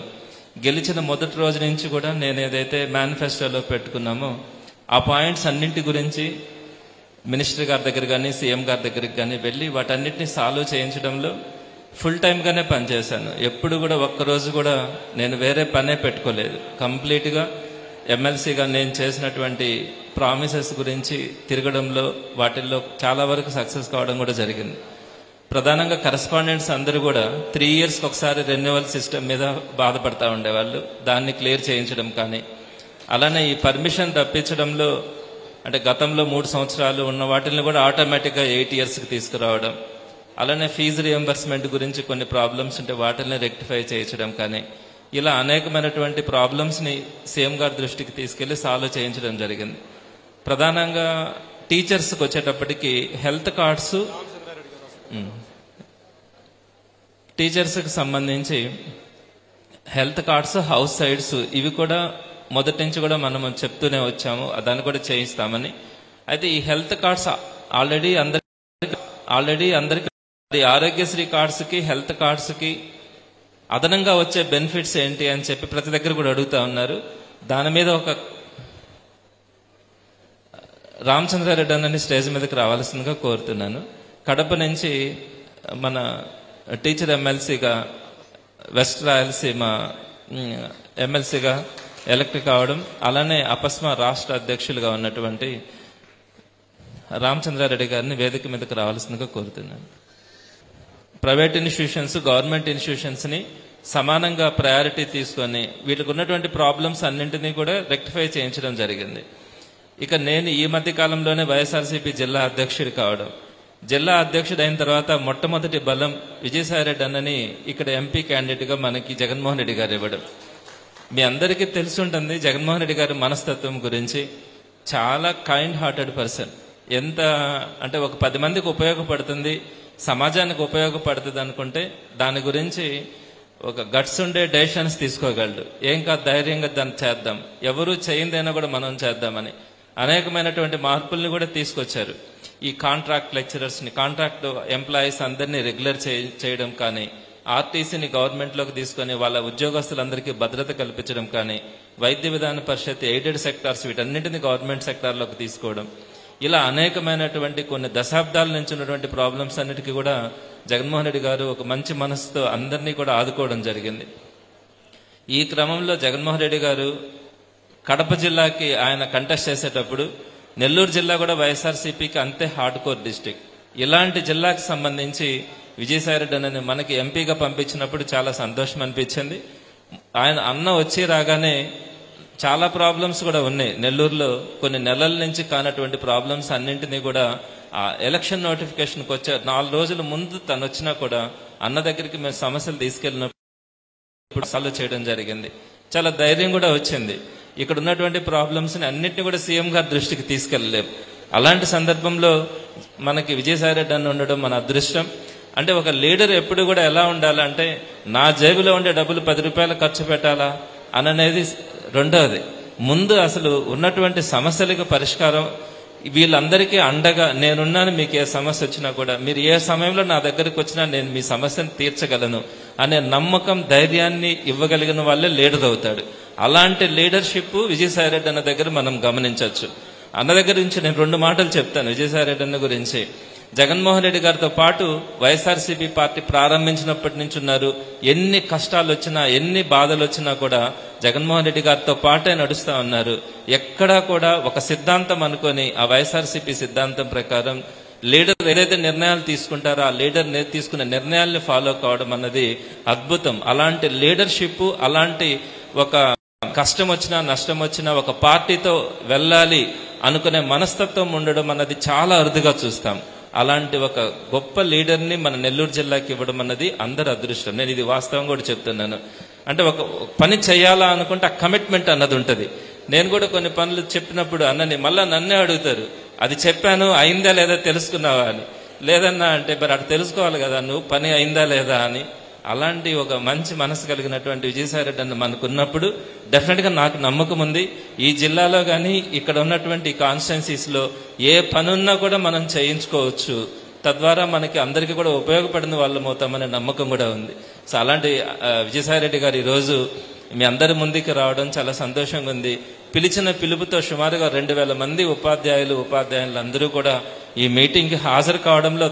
గెలిచిన మొదటి రోజు నుంచి కూడా నేను ఏదైతే మేనిఫెస్టోలో పెట్టుకున్నామో ఆ పాయింట్స్ అన్నింటి గురించి మినిస్టర్ గారి దగ్గర కానీ సీఎం గారి దగ్గరికి కానీ వెళ్ళి వాటన్నిటిని సాల్వ్ చేయించడంలో ఫుల్ టైమ్గానే పనిచేశాను. ఎప్పుడు కూడా ఒక్కరోజు కూడా నేను వేరే పనే పెట్టుకోలేదు. కంప్లీట్గా ఎమ్మెల్సీగా నేను చేసినటువంటి ప్రామిసెస్ గురించి తిరగడంలో వాటిల్లో చాలా వరకు సక్సెస్ కావడం కూడా జరిగింది. ప్రధానంగా కరెస్పాండెంట్స్ అందరూ కూడా 3 yearsకి ఒకసారి రెన్యువల్ సిస్టమ్ మీద బాధపడతా ఉండేవాళ్ళు. దాన్ని క్లియర్ చేయించడం కానీ, అలానే ఈ పర్మిషన్ రప్పించడంలో అంటే గతంలో 3 సంవత్సరాలు ఉన్న వాటిని కూడా ఆటోమేటిక్గా 8 yearsకి తీసుకురావడం, అలానే ఫీజు రియంబర్స్మెంట్ గురించి కొన్ని ప్రాబ్లమ్స్ ఉంటే వాటిని రెక్టిఫై చేయించడం కానీ, ఇలా అనేకమైనటువంటి ప్రాబ్లమ్స్ని సీఎం గారి దృష్టికి తీసుకెళ్లి సాల్వ్ చేయించడం జరిగింది. ప్రధానంగా టీచర్స్కి వచ్చేటప్పటికి హెల్త్ కార్డ్స్, టీచర్స్కి సంబంధించి హెల్త్ కార్డ్స్, హౌస్ సైడ్స్ ఇవి కూడా మొదటి నుంచి కూడా మనం చెప్తూనే వచ్చాము, దాన్ని కూడా చేయిస్తామని. అయితే ఈ హెల్త్ కార్డ్స్ ఆల్రెడీ అందరికీ ఆరోగ్యశ్రీ కార్డ్స్కి హెల్త్ కార్డ్స్కి అదనంగా వచ్చే బెనిఫిట్స్ ఏంటి అని చెప్పి ప్రతి దగ్గర కూడా అడుగుతా ఉన్నారు. దాని మీద ఒక రామచంద్రారెడ్డి అన్నని స్టేజ్ మీదకి రావాల్సిందిగా కోరుతున్నాను. కడప నుంచి మన టీచర్ ఎమ్మెల్సీగా వెస్ట్ రాయలసీమ ఎమ్మెల్సీగా ఎలక్ట్ కావడం, అలానే అపస్మా రాష్ట్ర అధ్యక్షులుగా ఉన్నటువంటి రామచంద్రారెడ్డి గారిని వేదిక మీదకి రావాల్సిందిగా కోరుతున్నాను. ప్రైవేట్ ఇన్స్టిట్యూషన్స్, గవర్నమెంట్ ఇన్స్టిట్యూషన్స్ని సమానంగా ప్రయారిటీ తీసుకొని వీళ్ళకు ఉన్నటువంటి ప్రాబ్లమ్స్ అన్నింటినీ కూడా రెక్టిఫై చేయించడం జరిగింది. ఇక నేను ఈ మధ్య కాలంలోనే వైఎస్ఆర్సీపీ జిల్లా అధ్యక్షుడు కావడం, జిల్లా అధ్యక్షుడు అయిన తర్వాత మొట్టమొదటి బలం విజయసాయిరెడ్డి అన్నని ఇక్కడ ఎంపీ క్యాండిడేట్గా మనకి జగన్మోహన్ రెడ్డి గారు ఇవ్వడం. మీ అందరికీ తెలిసి ఉంటుంది జగన్మోహన్ రెడ్డి గారి మనస్తత్వం గురించి. చాలా కైండ్ హార్టెడ్ పర్సన్. ఎంత అంటే ఒక 10 మందికి ఉపయోగపడుతుంది, సమాజానికి ఉపయోగపడుతుంది అనుకుంటే దాని గురించి ఒక గట్స్ ఉండే డెసిషన్స్ తీసుకోగలడు. ఏం కాదు, ధైర్యంగా దాన్ని చేద్దాం, ఎవరు చేయిందైనా కూడా మనం చేద్దామని అనేకమైనటువంటి మార్పుల్ని కూడా తీసుకొచ్చారు. ఈ కాంట్రాక్ట్ లెక్చరర్స్ని, కాంట్రాక్ట్ ఎంప్లాయీస్ అందరినీ రెగ్యులర్ చేయడం కానీ, ఆర్టీసీని గవర్నమెంట్లోకి తీసుకొని వాళ్ళ ఉద్యోగస్తులందరికీ భద్రత కల్పించడం కానీ, వైద్య విధాన పరిషత్, ఎయిడెడ్ సెక్టార్స్ వీటన్నింటినీ గవర్నమెంట్ సెక్టార్లోకి తీసుకోవడం, ఇలా అనేకమైనటువంటి కొన్ని దశాబ్దాల నుంచి ఉన్నటువంటి ప్రాబ్లమ్స్ అన్నిటికీ కూడా జగన్మోహన్ రెడ్డి గారు ఒక మంచి మనసుతో అందరినీ కూడా ఆదుకోవడం జరిగింది. ఈ క్రమంలో జగన్మోహన్ రెడ్డి గారు కడప జిల్లాకి ఆయన కంటెస్ట్ చేసేటప్పుడు నెల్లూరు జిల్లా కూడా వైఎస్ఆర్సీపీకి అంతే హార్డ్ కోర్ డిస్టిక్. ఇలాంటి జిల్లాకి సంబంధించి విజయసాయిరెడ్డి అన్నని మనకి ఎంపీగా పంపించినప్పుడు చాలా సంతోషం అనిపించింది. ఆయన అన్న వచ్చి రాగానే చాలా ప్రాబ్లమ్స్ కూడా ఉన్నాయి నెల్లూరులో. కొన్ని నెలల నుంచి కానటువంటి ప్రాబ్లమ్స్ అన్నింటినీ కూడా ఆ ఎలక్షన్ నోటిఫికేషన్కి వచ్చే 4 రోజుల ముందు తను వచ్చినా కూడా అన్న దగ్గరికి మేము సమస్యలు తీసుకెళ్ళినప్పుడు సాల్వ్ చేయడం జరిగింది. చాలా ధైర్యం కూడా వచ్చింది. ఇక్కడ ఉన్నటువంటి ప్రాబ్లమ్స్ని అన్నింటినీ కూడా సీఎం గారి దృష్టికి తీసుకెళ్ళలేము. అలాంటి సందర్భంలో మనకి విజయసాయిరెడ్డి అన్న ఉండడం మన అదృష్టం. అంటే ఒక లీడర్ ఎప్పుడు కూడా ఎలా ఉండాలంటే నా జేబులో ఉండే డబ్బులు 10 రూపాయలు ఖర్చు పెట్టాలా అనేది రెండవది. ముందు అసలు ఉన్నటువంటి సమస్యలకు పరిష్కారం, వీళ్ళందరికీ అండగా నేనున్నాను, మీకు ఏ సమస్య వచ్చినా కూడా మీరు ఏ సమయంలో నా దగ్గరికి వచ్చినా నేను మీ సమస్యను తీర్చగలను అనే నమ్మకం, ధైర్యాన్ని ఇవ్వగలిగిన వాళ్ళే లీడర్ అవుతాడు. అలాంటి లీడర్షిప్ విజయసాయిరెడ్డి అన్న దగ్గర మనం గమనించవచ్చు. అన్న దగ్గర నుంచి నేను 2 మాటలు చెప్తాను విజయసాయిరెడ్డి అన్న గురించి. జగన్మోహన్ రెడ్డి గారితో పాటు వైఎస్ఆర్సీపీ పార్టీ ప్రారంభించినప్పటి నుంచి ఉన్నారు. ఎన్ని కష్టాలు వచ్చినా, ఎన్ని బాధలు వచ్చినా కూడా జగన్మోహన్ రెడ్డి గారితో పాటే నడుస్తూ ఉన్నారు. ఎక్కడా కూడా ఒక సిద్ధాంతం అనుకొని ఆ వైఎస్ఆర్సీపీ సిద్ధాంతం ప్రకారం లీడర్ ఏదైతే నిర్ణయాలు తీసుకుంటారో ఆ లీడర్ తీసుకునే నిర్ణయాల్ని ఫాలో కావడం అన్నది అద్భుతం. అలాంటి లీడర్షిప్, అలాంటి ఒక కష్టం వచ్చినా నష్టం వచ్చినా ఒక పార్టీతో వెళ్ళాలి అనుకునే మనస్తత్వం ఉండడం అన్నది చాలా అరుదుగా చూస్తాం. అలాంటి ఒక గొప్ప లీడర్ని మన నెల్లూరు జిల్లాకి ఇవ్వడం అన్నది అందరి అదృష్టం. నేను ఇది వాస్తవం కూడా చెప్తున్నాను. అంటే ఒక పని చేయాలా అనుకుంటే ఆ కమిట్మెంట్ అన్నది ఉంటుంది. నేను కూడా కొన్ని పనులు చెప్పినప్పుడు అన్నని మళ్ళీ నన్నే అడుగుతారు, అది చెప్పాను అయిందా లేదా తెలుసుకున్నావా అని. లేదన్నా అంటే మరి అటు తెలుసుకోవాలి కదా, నువ్వు పని అయిందా లేదా అని. అలాంటి ఒక మంచి మనసు కలిగినటువంటి విజయసాయి రెడ్డి అన్న మనకున్నప్పుడు డెఫినెట్గా నాకు నమ్మకం ఉంది, ఈ జిల్లాలో కానీ ఇక్కడ ఉన్నటువంటి కాన్స్టిట్యున్సీస్లో ఏ పనున్నా కూడా మనం చేయించుకోవచ్చు, తద్వారా మనకి అందరికీ కూడా ఉపయోగపడిన వాళ్ళం అవుతామనే నమ్మకం కూడా ఉంది. సో అలాంటి విజయసాయి రెడ్డి గారు ఈరోజు మీ అందరి ముందుకు రావడం చాలా సంతోషంగా ఉంది. పిలిచిన పిలుపుతో సుమారుగా 2000 మంది ఉపాధ్యాయులు అందరూ కూడా ఈ మీటింగ్కి హాజరు కావడంలో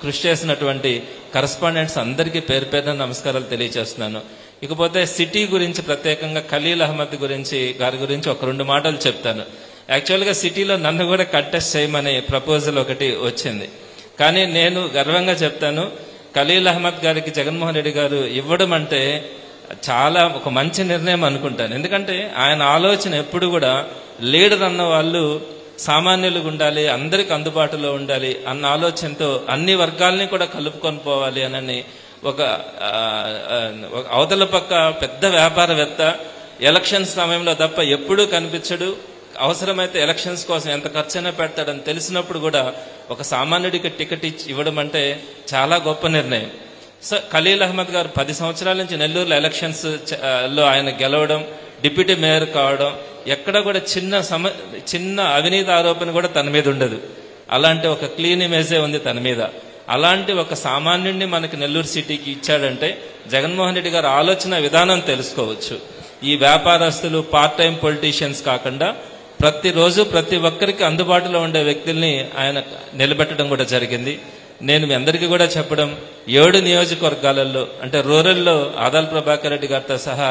కృషి చేసినటువంటి కరస్పాండెంట్స్ అందరికీ పేరు పేరున నమస్కారాలు తెలియజేస్తున్నాను. ఇకపోతే సిటీ గురించి ప్రత్యేకంగా ఖలీల్ అహ్మద్ గారి గురించి ఒక 2 మాటలు చెప్తాను. యాక్చువల్గా సిటీలో నన్ను కూడా కంటెస్ట్ చేయమని ప్రపోజల్ ఒకటి వచ్చింది. కానీ నేను గర్వంగా చెప్తాను, ఖలీల్ అహ్మద్ గారికి జగన్మోహన్ రెడ్డి గారు ఇవ్వడం అంటే చాలా ఒక మంచి నిర్ణయం అనుకుంటాను. ఎందుకంటే ఆయన ఆలోచన ఎప్పుడు కూడా లీడర్ అన్న వాళ్ళు సామాన్యులుగా ఉండాలి, అందరికి అందుబాటులో ఉండాలి అన్న ఆలోచనతో అన్ని వర్గాల్ని కూడా కలుపుకొని పోవాలి అని ఒక అవతల పక్క పెద్ద వ్యాపారవేత్త, ఎలక్షన్స్ సమయంలో తప్ప ఎప్పుడూ కనిపించడు, అవసరమైతే ఎలక్షన్స్ కోసం ఎంత ఖర్చైనా పెడతాడని తెలిసినప్పుడు కూడా ఒక సామాన్యుడికి టికెట్ ఇవ్వడం అంటే చాలా గొప్ప నిర్ణయం. సో ఖలీల్ అహ్మద్ గారు 10 సంవత్సరాల నుంచి నెల్లూరులో ఎలక్షన్స్ లో ఆయన గెలవడం, డిప్యూటీ మేయర్ కావడం, ఎక్కడ కూడా చిన్న అవినీతి ఆరోపణ కూడా తన మీద ఉండదు. అలాంటి ఒక క్లీన్ ఇమేజే ఉంది తన మీద. అలాంటి ఒక సామాన్యుడిని మనకి నెల్లూరు సిటీకి ఇచ్చాడంటే జగన్మోహన్ రెడ్డి గారు ఆలోచన విధానం తెలుసుకోవచ్చు. ఈ వ్యాపారస్తులు, పార్ట్ టైం పొలిటీషియన్స్ కాకుండా ప్రతిరోజు ప్రతి ఒక్కరికి అందుబాటులో ఉండే వ్యక్తుల్ని ఆయన నిలబెట్టడం కూడా జరిగింది. నేను మీ అందరికీ కూడా చెప్పడం, 7 నియోజకవర్గాలలో అంటే రూరల్లో ఆదాల ప్రభాకర్ రెడ్డి గారితో సహా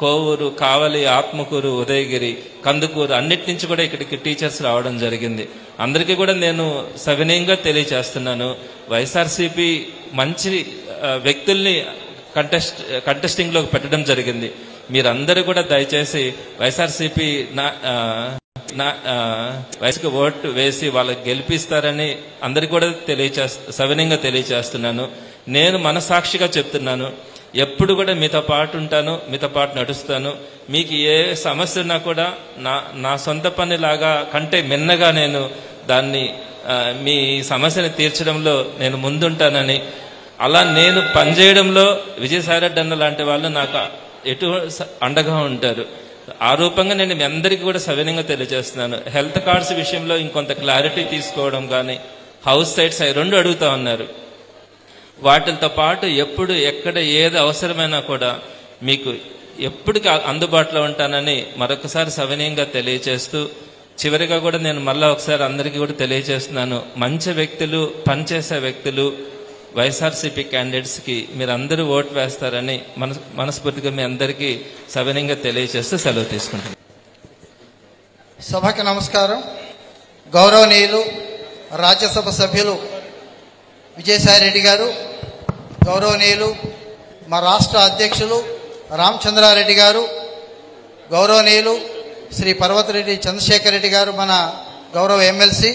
కోవూరు, కావలి, ఆత్మకూరు, ఉదయగిరి, కందుకూరు అన్నిటి నుంచి కూడా ఇక్కడికి టీచర్స్ రావడం జరిగింది. అందరికీ కూడా నేను సవినయంగా తెలియజేస్తున్నాను, వైఎస్ఆర్సీపీ మంచి వ్యక్తుల్ని కంటెస్టింగ్ లోకి పెట్టడం జరిగింది. మీరందరూ కూడా దయచేసి వైఎస్ఆర్సీపీ వయసుకు ఓటు వేసి వాళ్ళకి గెలిపిస్తారని అందరికి కూడా సవినయంగా తెలియజేస్తున్నాను. నేను మనసాక్షిగా చెప్తున్నాను, ఎప్పుడు కూడా మీతో పాటు ఉంటాను, మీతో పాటు నడుస్తాను. మీకు ఏ సమస్య ఉన్నా కూడా నా సొంత పనిలాగా కంటే మిన్నగా నేను దాన్ని మీ సమస్యని తీర్చడంలో నేను ముందుంటానని, అలా నేను పనిచేయడంలో విజయసాయి రెడ్డి అన్న లాంటి వాళ్ళు నాకు ఎటు అండగా ఉంటారు. ఆ రూపంగా నేను మీ అందరికీ కూడా సవినయంగా తెలియజేస్తున్నాను. హెల్త్ కార్డ్స్ విషయంలో ఇంకొంత క్లారిటీ తీసుకోవడం కానీ, హౌస్ సైట్స్ అవి 2 అడుగుతా ఉన్నారు. వాటితో పాటు ఎప్పుడు ఎక్కడ ఏది అవసరమైనా కూడా మీకు ఎప్పటికీ అందుబాటులో ఉంటానని మరొకసారి సవినయంగా తెలియజేస్తూ, చివరిగా కూడా నేను మళ్ళా ఒకసారి అందరికీ కూడా తెలియజేస్తున్నాను, మంచి వ్యక్తులు, పనిచేసే వ్యక్తులు వైఎస్ఆర్సీపీ క్యాండిడేట్స్ కి మీరందరూ ఓటు వేస్తారని మనస్ఫూర్తిగా మీ అందరికీ సవినయంగా తెలియజేస్తూ సెలవు తీసుకుంటున్నాను. సభకి నమస్కారం. గౌరవనీయులు రాజ్యసభ సభ్యులు విజయసాయి రెడ్డి గారు, గౌరవనీయులు మా రాష్ట్ర అధ్యక్షులు రామచంద్రారెడ్డి గారు, గౌరవనీయులు శ్రీ పర్వతరెడ్డి చంద్రశేఖర్ రెడ్డి గారు మన గౌరవ ఎమ్మెల్సీ,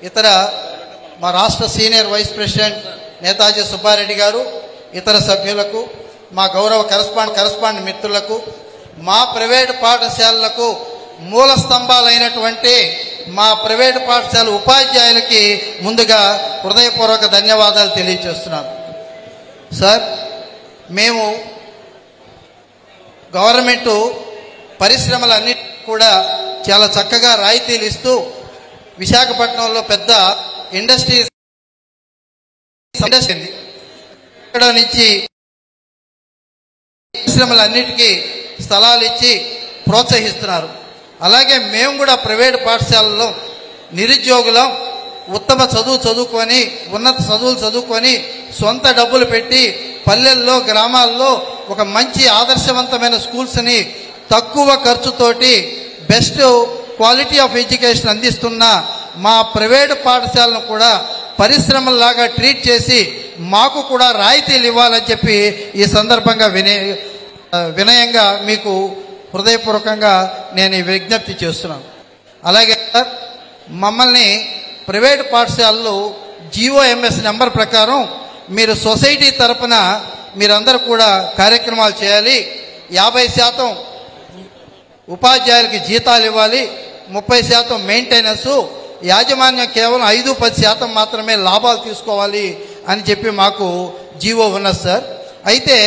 ఇతర మా రాష్ట్ర senior vice president Netaji Subba Reddy గారు, ఇతర సభ్యులకు, మా గౌరవ కరస్పాండెంట్ మిత్రులకు, మా ప్రైవేటు పాఠశాలలకు మూల స్తంభాలైనటువంటి మా ప్రైవేటు పాఠశాల ఉపాధ్యాయులకి ముందుగా హృదయపూర్వక ధన్యవాదాలు తెలియజేస్తున్నాను. సార్, మేము గవర్నమెంటు పరిశ్రమలన్నిటి కూడా చాలా చక్కగా రాయితీలు ఇస్తూ విశాఖపట్నంలో పెద్ద ఇండస్ట్రీస్ ఇక్కడ నుంచి పరిశ్రమలన్నిటికీ స్థలాలు ఇచ్చి ప్రోత్సహిస్తున్నారు. అలాగే మేము కూడా ప్రైవేటు పాఠశాలలో నిరుద్యోగులం ఉత్తమ చదువుకొని ఉన్నత చదువులు చదువుకొని సొంత డబ్బులు పెట్టి పల్లెల్లో గ్రామాల్లో ఒక మంచి ఆదర్శవంతమైన స్కూల్స్ని తక్కువ ఖర్చుతోటి బెస్ట్ క్వాలిటీ ఆఫ్ ఎడ్యుకేషన్ అందిస్తున్న మా ప్రైవేటు పాఠశాలను కూడా పరిశ్రమలాగా ట్రీట్ చేసి మాకు కూడా రాయితీలు ఇవ్వాలని చెప్పి ఈ సందర్భంగా వినయంగా మీకు హృదయపూర్వకంగా నేను విజ్ఞప్తి చేస్తున్నాను. అలాగే సార్, మమ్మల్ని ప్రైవేటు పాఠశాలలు GOMS నెంబర్ ప్రకారం మీరు సొసైటీ తరపున మీరందరూ కూడా కార్యక్రమాలు చేయాలి. ఉపాధ్యాయులకి జీతాలు ఇవ్వాలి, 30% మెయింటెనెన్స్, యాజమాన్యం కేవలం 5-10% మాత్రమే లాభాలు తీసుకోవాలి అని చెప్పి మాకు జీవో ఉన్నది సార్. అయితే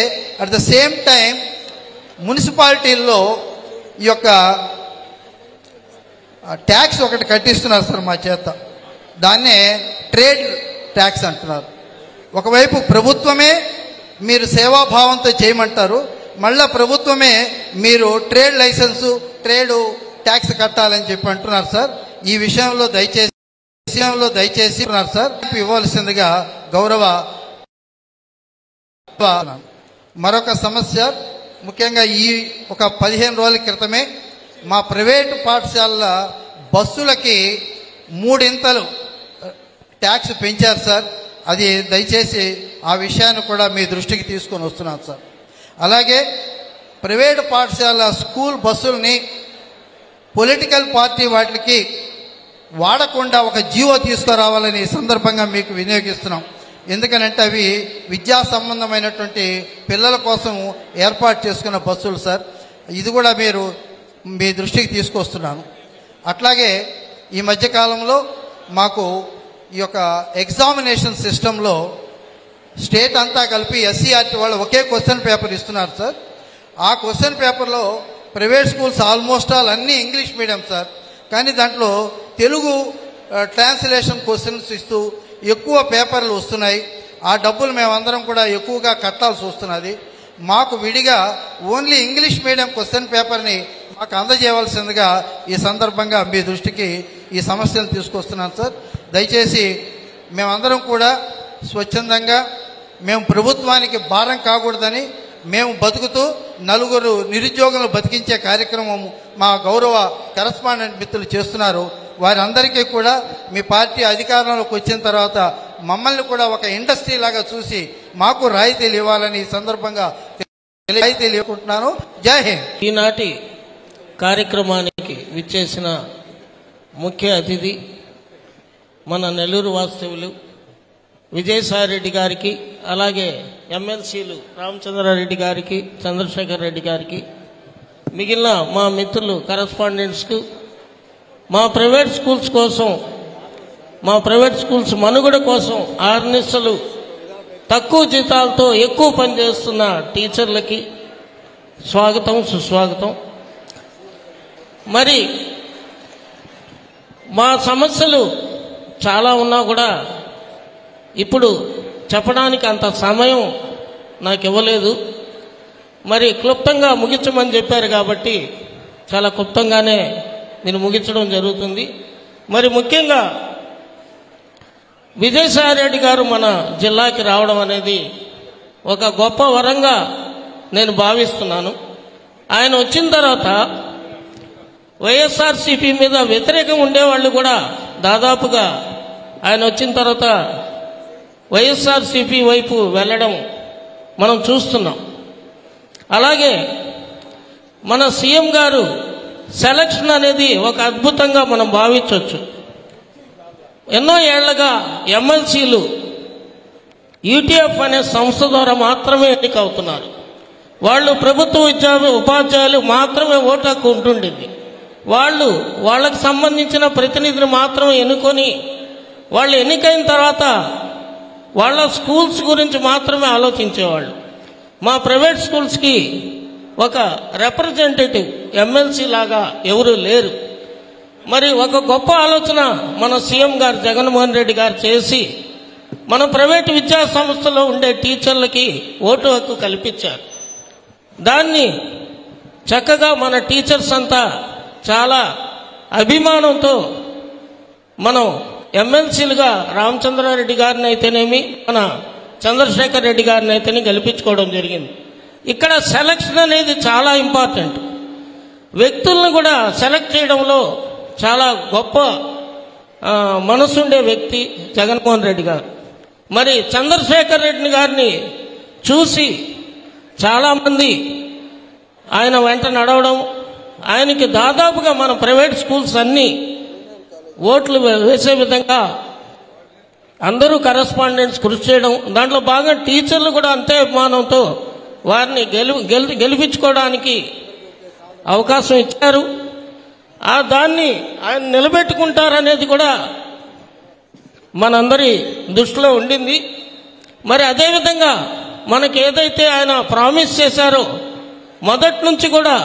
అట్ ద సేమ్ టైం మున్సిపాలిటీల్లో ఈ యొక్క ట్యాక్స్ ఒకటి కట్టిస్తున్నారు సార్ మా చేత. దాన్నే ట్రేడ్ ట్యాక్స్ అంటున్నారు. ఒకవైపు ప్రభుత్వమే మీరు సేవాభావంతో చేయమంటారు, మళ్ళా ప్రభుత్వమే మీరు ట్రేడ్ లైసెన్సు ట్రేడ్ ట్యాక్స్ కట్టాలని చెప్పి అంటున్నారు సార్. ఈ విషయంలో దయచేసి సార్ ఇవ్వాల్సిందిగా గౌరవ. మరొక సమస్య, ముఖ్యంగా ఈ ఒక 15 రోజుల క్రితమే మా ప్రైవేటు పాఠశాలల బస్సులకి 3 ట్యాక్స్ పెంచారు సార్. అది దయచేసి ఆ విషయాన్ని కూడా మీ దృష్టికి తీసుకొని వస్తున్నాను సార్. అలాగే ప్రైవేటు పాఠశాల స్కూల్ బస్సుల్ని పొలిటికల్ పార్టీ వాటికి వాడకుండా ఒక జీవో తీసుకురావాలని ఈ సందర్భంగా మీకు వినియోగిస్తున్నాం. ఎందుకనంటే అవి విద్యా సంబంధమైనటువంటి పిల్లల కోసం ఏర్పాటు చేసుకున్న బస్సులు సార్. ఇది కూడా మీ దృష్టికి తీసుకొస్తున్నాను. అట్లాగే ఈ మధ్యకాలంలో మాకు ఈ యొక్క ఎగ్జామినేషన్ సిస్టంలో స్టేట్ అంతా కలిపి ఎస్సీఆర్టీ వాళ్ళు ఒకే క్వశ్చన్ పేపర్ ఇస్తున్నారు సార్. ఆ క్వశ్చన్ పేపర్లో ప్రైవేట్ స్కూల్స్ ఆల్మోస్ట్ ఆల్ అన్నీ ఇంగ్లీష్ మీడియం సార్, కానీ దాంట్లో తెలుగు ట్రాన్స్లేషన్ క్వశ్చన్స్ ఇస్తూ ఎక్కువ పేపర్లు వస్తున్నాయి. ఆ డబ్బులు మేమందరం కూడా ఎక్కువగా కట్టాల్సి వస్తున్నది. మాకు విడిగా ఓన్లీ ఇంగ్లీష్ మీడియం క్వశ్చన్ పేపర్ని మాకు అందజేయవలసిందిగా ఈ సందర్భంగా మీ దృష్టికి ఈ సమస్యను తీసుకొస్తున్నాను సార్. దయచేసి మేమందరం కూడా స్వచ్ఛందంగా మేము ప్రభుత్వానికి భారం కాకూడదని మేము బతుకుతూ నలుగురు నిరుద్యోగులను బతికించే కార్యక్రమం మా గౌరవ కరస్పాండెంట్ మిత్రులు చేస్తున్నారు. వారందరికీ కూడా మీ పార్టీ అధికారంలోకి వచ్చిన తర్వాత మమ్మల్ని కూడా ఒక ఇండస్ట్రీ లాగా చూసి మాకు రాయితీలు ఇవ్వాలని ఈ సందర్భంగా రాయితీలు ఇవ్వకుంటున్నాను. జై హింద్. ఈనాటి కార్యక్రమానికి విచ్చేసిన ముఖ్య అతిథి మన నెల్లూరు వాస్తవులు విజయసాయిరెడ్డి గారికి, అలాగే ఎమ్మెల్సీలు రామచంద్రారెడ్డి గారికి, చంద్రశేఖర్ రెడ్డి గారికి, మిగిలిన మా మిత్రులు కరస్పాండెంట్స్కు, మా ప్రైవేట్ స్కూల్స్ కోసం, మా ప్రైవేట్ స్కూల్స్ మనుగడ కోసం ఆర్నిసలు తక్కువ జీతాలతో ఎక్కువ పనిచేస్తున్న టీచర్లకి స్వాగతం, సుస్వాగతం. మరి మా సమస్యలు చాలా ఉన్నా కూడా ఇప్పుడు చెప్పడానికి అంత సమయం నాకు ఇవ్వలేదు. మరి క్లుప్తంగా ముగించమని చెప్పారు కాబట్టి చాలా క్లుప్తంగానే నేను ముగించడం జరుగుతుంది. మరి ముఖ్యంగా విజయసాయిరెడ్డి గారు మన జిల్లాకి రావడం అనేది ఒక గొప్ప వరంగా నేను భావిస్తున్నాను. ఆయన వచ్చిన తర్వాత వైఎస్ఆర్సీపీ మీద వ్యతిరేకం ఉండేవాళ్ళు కూడా దాదాపుగా ఆయన వచ్చిన తర్వాత వైఎస్ఆర్సీపీ వైపు వెళ్ళడం మనం చూస్తున్నాం. అలాగే మన సీఎం గారు సెలక్షన్ అనేది ఒక అద్భుతంగా మనం భావించవచ్చు. ఎన్నో ఏళ్లుగా ఎమ్మెల్సీలు యూటీఎఫ్ అనే సంస్థ ద్వారా మాత్రమే ఎన్నికవుతున్నారు. వాళ్ళు ప్రభుత్వ ఉపాధ్యాయులు మాత్రమే ఓటు హక్కు ఉంటుండింది. వాళ్ళకు సంబంధించిన ప్రతినిధిని మాత్రమే ఎన్నుకొని వాళ్ళు ఎన్నికైన తర్వాత వాళ్ళ స్కూల్స్ గురించి మాత్రమే ఆలోచించేవాళ్ళు. మా ప్రైవేట్ స్కూల్స్కి ఒక రిప్రజెంటేటివ్ ఎమ్మెల్సీ లాగా ఎవరూ లేరు. మరి ఒక గొప్ప ఆలోచన మన సీఎం గారు జగన్మోహన్ రెడ్డి గారు చేసి మన ప్రైవేటు విద్యా సంస్థలో ఉండే టీచర్లకి ఓటు హక్కు కల్పించారు. దాన్ని చక్కగా మన టీచర్స్ అంతా చాలా అభిమానంతో మనం ఎమ్మెల్సీలుగా రామచంద్రారెడ్డి గారిని అయితేనేమి, మన చంద్రశేఖర్ రెడ్డి గారిని అయితేనే గెలిపించుకోవడం జరిగింది. ఇక్కడ సెలక్షన్ అనేది చాలా ఇంపార్టెంట్. వ్యక్తులను కూడా సెలెక్ట్ చేయడంలో చాలా గొప్ప మనసుండే వ్యక్తి జగన్మోహన్ రెడ్డి గారు. మరి చంద్రశేఖర్ రెడ్డి గారిని చూసి చాలామంది ఆయన వెంట నడవడం, ఆయనకి దాదాపుగా మన ప్రైవేట్ స్కూల్స్ అన్నీ ఓట్లు వేసే విధంగా అందరూ కరెస్పాండెంట్స్ కృషి చేయడం, దాంట్లో బాగా టీచర్లు కూడా అంతే అభిమానంతో వారిని గెలిపించుకోవడానికి అవకాశం ఇచ్చారు. దాన్ని ఆయన నిలబెట్టుకుంటారనేది కూడా మనందరి దృష్టిలో ఉండింది. మరి అదేవిధంగా మనకి ఏదైతే ఆయన ప్రామిస్ చేశారో మొదటి నుంచి కూడా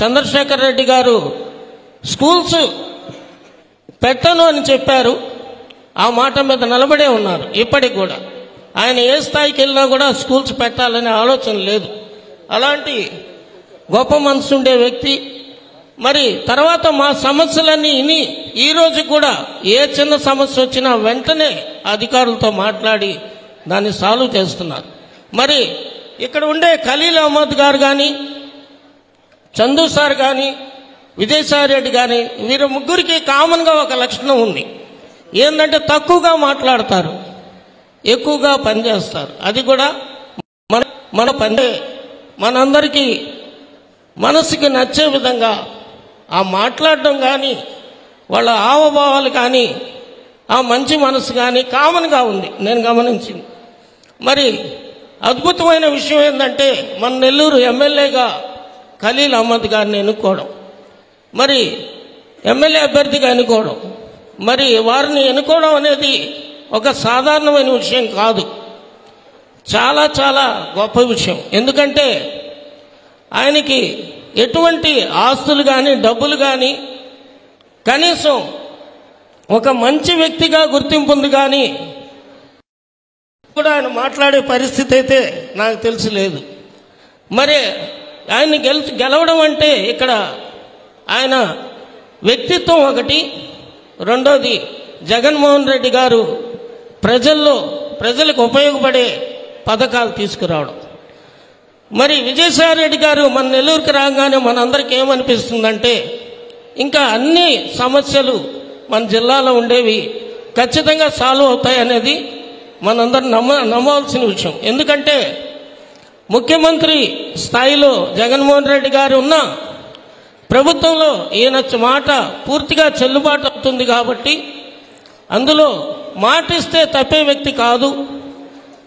చంద్రశేఖర్ రెడ్డి గారు స్కూల్స్ పెట్టను అని చెప్పారు. ఆ మాట మీద నిలబడే ఉన్నారు. ఇప్పటికి కూడా ఆయన ఏ స్థాయికి వెళ్ళినా కూడా స్కూల్స్ పెట్టాలనే ఆలోచన లేదు. అలాంటి గొప్ప మనసు ఉండే వ్యక్తి. మరి తర్వాత మా సమస్యలన్నీ విని ఈరోజు కూడా ఏ చిన్న సమస్య వచ్చినా వెంటనే అధికారులతో మాట్లాడి దాన్ని సాల్వ్ చేస్తున్నారు. మరి ఇక్కడ ఉండే ఖలీల్ అహ్మద్ గారు కానీ, చందు సార్ కానీ, విజయసాయి రెడ్డి కానీ, వీరు ముగ్గురికి కామన్గా ఒక లక్షణం ఉంది. ఏంటంటే తక్కువగా మాట్లాడతారు, ఎక్కువగా పనిచేస్తారు. అది కూడా మన పని మనందరికీ మనసుకి నచ్చే విధంగా ఆ మాట్లాడడం కానీ, వాళ్ళ హావభావాలు కానీ, ఆ మంచి మనసు కానీ కామన్గా ఉంది నేను గమనించింది. మరి అద్భుతమైన విషయం ఏంటంటే మన నెల్లూరు ఎమ్మెల్యేగా ఖలీల్ అహ్మద్ గారిని ఎన్నుకోవడం, మరి ఎమ్మెల్యే అభ్యర్థిగా ఎన్నుకోవడం, మరి వారిని ఎన్నుకోవడం అనేది ఒక సాధారణమైన విషయం కాదు, చాలా చాలా గొప్ప విషయం. ఎందుకంటే ఆయనకి ఎటువంటి ఆస్తులు కానీ డబ్బులు కానీ, కనీసం ఒక మంచి వ్యక్తిగా గుర్తింపు ఉంది కానీ కూడా ఆయన మాట్లాడే పరిస్థితి అయితే నాకు తెలిసి లేదు. మరి ఆయన్ని గెలవడం అంటే ఇక్కడ ఆయన వ్యక్తిత్వం ఒకటి, రెండోది జగన్మోహన్ రెడ్డి గారు ప్రజలకు ఉపయోగపడే పథకాలు తీసుకురావడం. మరి విజయసాయి రెడ్డి గారు మన నెల్లూరుకి రాగానే మనందరికీ ఏమనిపిస్తుందంటే ఇంకా అన్ని సమస్యలు మన జిల్లాలో ఉండేవి ఖచ్చితంగా సాల్వ్ అవుతాయనేది మనందరం నమ్మవలసిన విషయం. ఎందుకంటే ముఖ్యమంత్రి స్థాయిలో జగన్మోహన్ రెడ్డి గారు ఉన్న ప్రభుత్వంలో ఈయన మాట పూర్తిగా చెల్లుబాటు అవుతుంది కాబట్టి అందులో మాట ఇస్తే తప్పే వ్యక్తి కాదు.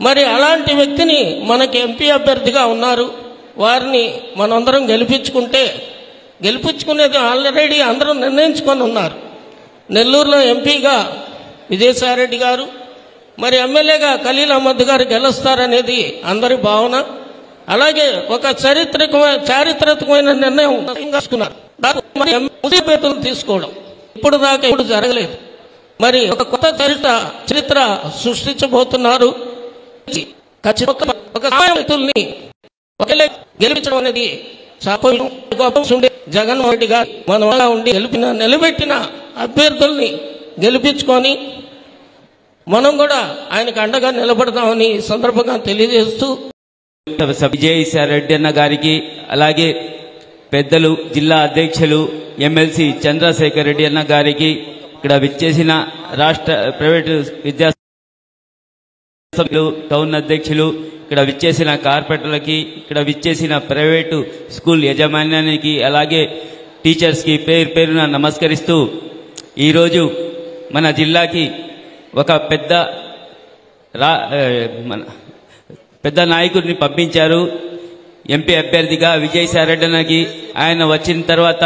మరి అలాంటి వ్యక్తిని మనకి ఎంపీ అభ్యర్థిగా ఉన్నారు. వారిని మనందరం గెలిపించుకునేది ఆల్రెడీ అందరూ నిర్ణయించుకొని ఉన్నారు. నెల్లూరులో ఎంపీగా విజయసాయి రెడ్డి గారు, మరి ఎమ్మెల్యేగా ఖలీల్ అహ్మద్ గారు గెలుస్తారనేది అందరి భావన. అలాగే ఒక చారిత్రకమైన నిర్ణయం తీసుకున్నారు. తీసుకోవడం ఇప్పుడు జరగలేదు. మరి ఒక కొత్త చరిత్ర సృష్టించబోతున్నారు. ఒక వ్యక్తుల్ని గెలిపించడం అనేది జగన్మోహన్ రెడ్డి గారు మన ఉండి నిలబెట్టిన అభ్యర్థుల్ని గెలిపించుకొని మనం కూడా ఆయనకు అండగా నిలబడతామని సందర్భంగా తెలియజేస్తూ విజయసాయి రెడ్డి అన్న గారికి, అలాగే పెద్దలు జిల్లా అధ్యక్షులు ఎమ్మెల్సీ చంద్రశేఖర్ రెడ్డి అన్న గారికి, ఇక్కడ విచ్చేసిన రాష్ట్ర ప్రైవేటు విద్యా టౌన్ అధ్యక్షులు, ఇక్కడ విచ్చేసిన కార్పొరేటర్లకి, ఇక్కడ విచ్చేసిన ప్రైవేటు స్కూల్ యాజమాన్యానికి, అలాగే టీచర్స్కి పేరు పేరున నమస్కరిస్తూ ఈరోజు మన జిల్లాకి ఒక పెద్ద నాయకుడిని పంపించారు ఎంపీ అభ్యర్థిగా విజయసాయి రెడ్డి అన్నకి. ఆయన వచ్చిన తర్వాత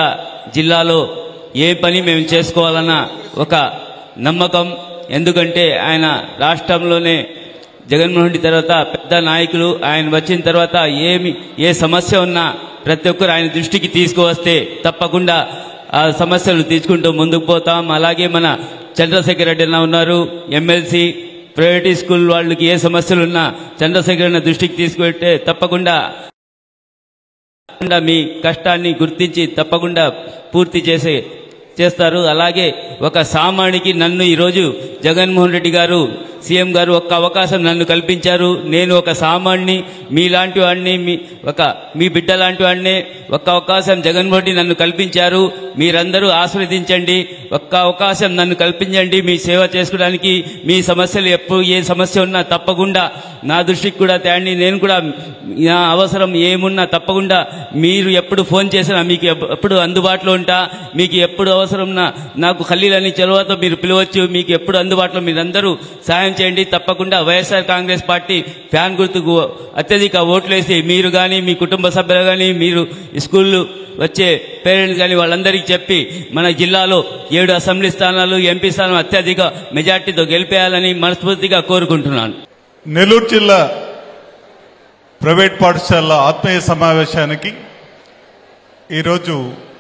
జిల్లాలో ఏ పని మేము చేసుకోవాలన్న ఒక నమ్మకం. ఎందుకంటే ఆయన రాష్ట్రంలోనే జగన్మోహన్ రెడ్డి తర్వాత పెద్ద నాయకులు. ఆయన వచ్చిన తర్వాత ఏ సమస్య ఉన్నా ప్రతి ఒక్కరు ఆయన దృష్టికి తీసుకువస్తే తప్పకుండా ఆ సమస్యలు తీసుకుంటూ ముందుకు పోతాం. అలాగే మన చంద్రశేఖర్ రెడ్డి అన్న ఉన్నారు, ఎమ్మెల్సీ. ప్రైవేట్ స్కూల్ వాళ్ళకి ఏ సమస్యలున్నా చంద్రశేఖర్ అన్న దృష్టికి తీసుకుంటే తప్పకుండా మీ కష్టాన్ని గుర్తించి తప్పకుండా పూర్తి చేస్తారు. అలాగే ఒక సామాన్యుడికి నన్ను ఈరోజు జగన్మోహన్ రెడ్డి గారు సీఎం గారు ఒక్క అవకాశం నన్ను కల్పించారు. నేను ఒక సామాన్యుడిని, మీలాంటి వాడిని, మీ బిడ్డ లాంటి వాడిని. ఒక్క అవకాశం జగన్మోహన్ రెడ్డి నన్ను కల్పించారు. మీరందరూ ఆస్వాదించండి. ఒక్క అవకాశం నన్ను కల్పించండి మీ సేవ చేసుకోవడానికి. మీ సమస్యలు ఎప్పుడు ఏ సమస్య ఉన్నా తప్పకుండా నా దృష్టికి కూడా తేండి. నేను కూడా నా అవసరం ఏమున్నా తప్పకుండా మీరు ఎప్పుడు ఫోన్ చేసినా మీకు ఎప్పుడు అందుబాటులో ఉంటా. మీకు ఎప్పుడు అవసరం నాకు ఖలీల్ అని చెలవతో మీరు పిలవచ్చు. మీకు ఎప్పుడు అందుబాటులో మీరందరూ సాయం సాయం చేయండి. తప్పకుండా వైఎస్ఆర్ కాంగ్రెస్ పార్టీ ఫ్యాన్ గుర్తుకు అత్యధిక ఓట్లు వేసి మీరు కానీ మీ కుటుంబ సభ్యులు కానీ మీరు స్కూళ్ళు వచ్చే పేరెంట్స్ కానీ వాళ్ళందరికీ చెప్పి మన జిల్లాలో 7 అసెంబ్లీ స్థానాలు ఎంపీ స్థానం అత్యధిక మెజార్టీతో గెలిపేయాలని మనస్ఫూర్తిగా కోరుకుంటున్నాను. నెల్లూరు జిల్లా ప్రైవేట్ పాఠశాల ఆత్మీయ సమావేశానికి ఈరోజు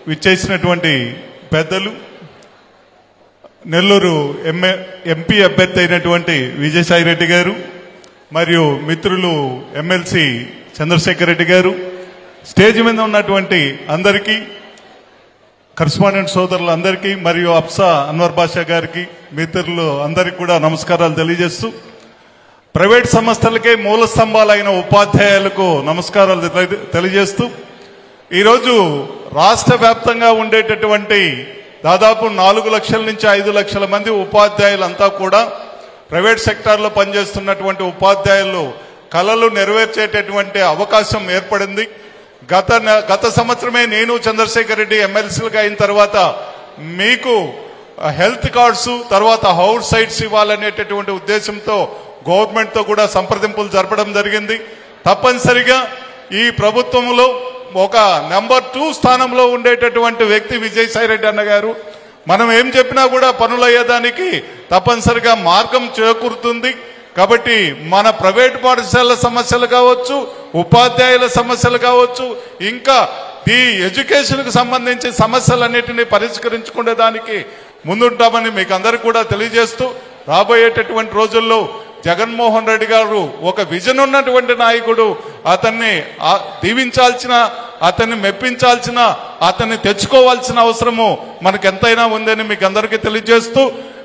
విచ్చేసినటువంటి పెద్దలు, నెల్లూరు ఎంపీ అభ్యర్థి అయినటువంటి విజయసాయి రెడ్డి గారు మరియు మిత్రులు ఎమ్మెల్సీ చంద్రశేఖర్ రెడ్డి గారు, స్టేజ్ మీద ఉన్నటువంటి అందరికీ, కరస్పాండెంట్ సోదరులందరికీ మరియు అప్సా అన్వర్ బాషా గారికి, మిత్రులు అందరికీ కూడా నమస్కారాలు తెలియజేస్తూ, ప్రైవేట్ సంస్థలకే మూల స్తంభాలైన ఉపాధ్యాయులకు నమస్కారాలు తెలియజేస్తూ, ఈరోజు రాష్ట్ర వ్యాప్తంగా ఉండేటటువంటి దాదాపు 4 లక్షల నుంచి 5 లక్షల మంది ఉపాధ్యాయులంతా కూడా ప్రైవేట్ సెక్టార్లో పనిచేస్తున్నటువంటి ఉపాధ్యాయులు కళలు నెరవేర్చేటటువంటి అవకాశం ఏర్పడింది. గత సంవత్సరమే నేను చంద్రశేఖర్ రెడ్డి ఎమ్మెల్సీలుగా అయిన తర్వాత మీకు హెల్త్ కార్డ్స్, తర్వాత హౌస్ సైట్స్ ఇవ్వాలనేటటువంటి ఉద్దేశంతో గవర్నమెంట్ తో కూడా సంప్రదింపులు జరపడం జరిగింది. తప్పనిసరిగా ఈ ప్రభుత్వంలో ఒక నెంబర్ 2 స్థానంలో ఉండేటటువంటి వ్యక్తి విజయసాయి రెడ్డి అన్న గారు. మనం ఏం చెప్పినా కూడా పనులయ్యేదానికి తప్పనిసరిగా మార్గం చేకూరుతుంది. కాబట్టి మన ప్రైవేట్ పాఠశాలల సమస్యలు కావచ్చు, ఉపాధ్యాయుల సమస్యలు కావచ్చు, ఇంకా ఈ ఎడ్యుకేషన్ కు సంబంధించి సమస్యలన్నిటినీ పరిష్కరించుకునే దానికి ముందుంటామని మీకు అందరికీ కూడా తెలియజేస్తూ, రాబోయేటటువంటి రోజుల్లో జగన్మోహన్ రెడ్డి గారు ఒక విజన్ ఉన్నటువంటి నాయకుడు. అతన్ని దీవించాల్సిన, అతన్ని మెప్పించాల్సిన, అతన్ని తెచ్చుకోవాల్సిన అవసరము మనకు ఎంతైనా ఉందని మీకు అందరికీ తెలియజేస్తూ,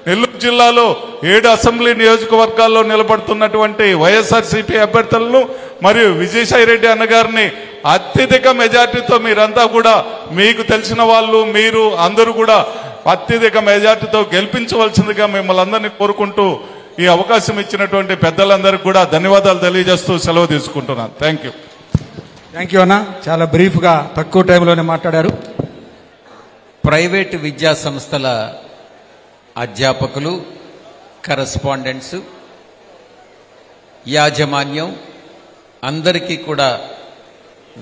నెల్లూరు జిల్లాలో 7 అసెంబ్లీ నియోజకవర్గాల్లో నిలబడుతున్నటువంటి వైఎస్ఆర్సీపీ అభ్యర్థులను మరియు విజయసాయి రెడ్డి అన్నగారిని అత్యధిక మెజార్టీతో మీరంతా కూడా, మీకు తెలిసిన వాళ్ళు మీరు అందరూ కూడా అత్యధిక మెజార్టీతో గెలిపించవలసిందిగా మిమ్మల్ని అందరినీ కోరుకుంటూ, ఈ అవకాశం ఇచ్చినటువంటి పెద్దలందరికీ కూడా ధన్యవాదాలు తెలియజేస్తూ సెలవు తీసుకుంటున్నాను. థ్యాంక్ యూ అన్న. చాలా బ్రీఫ్ గా తక్కువ టైంలోనే మాట్లాడారు. ప్రైవేటు విద్యా సంస్థల అధ్యాపకులు, కరస్పాండెంట్స్, యాజమాన్యం అందరికీ కూడా,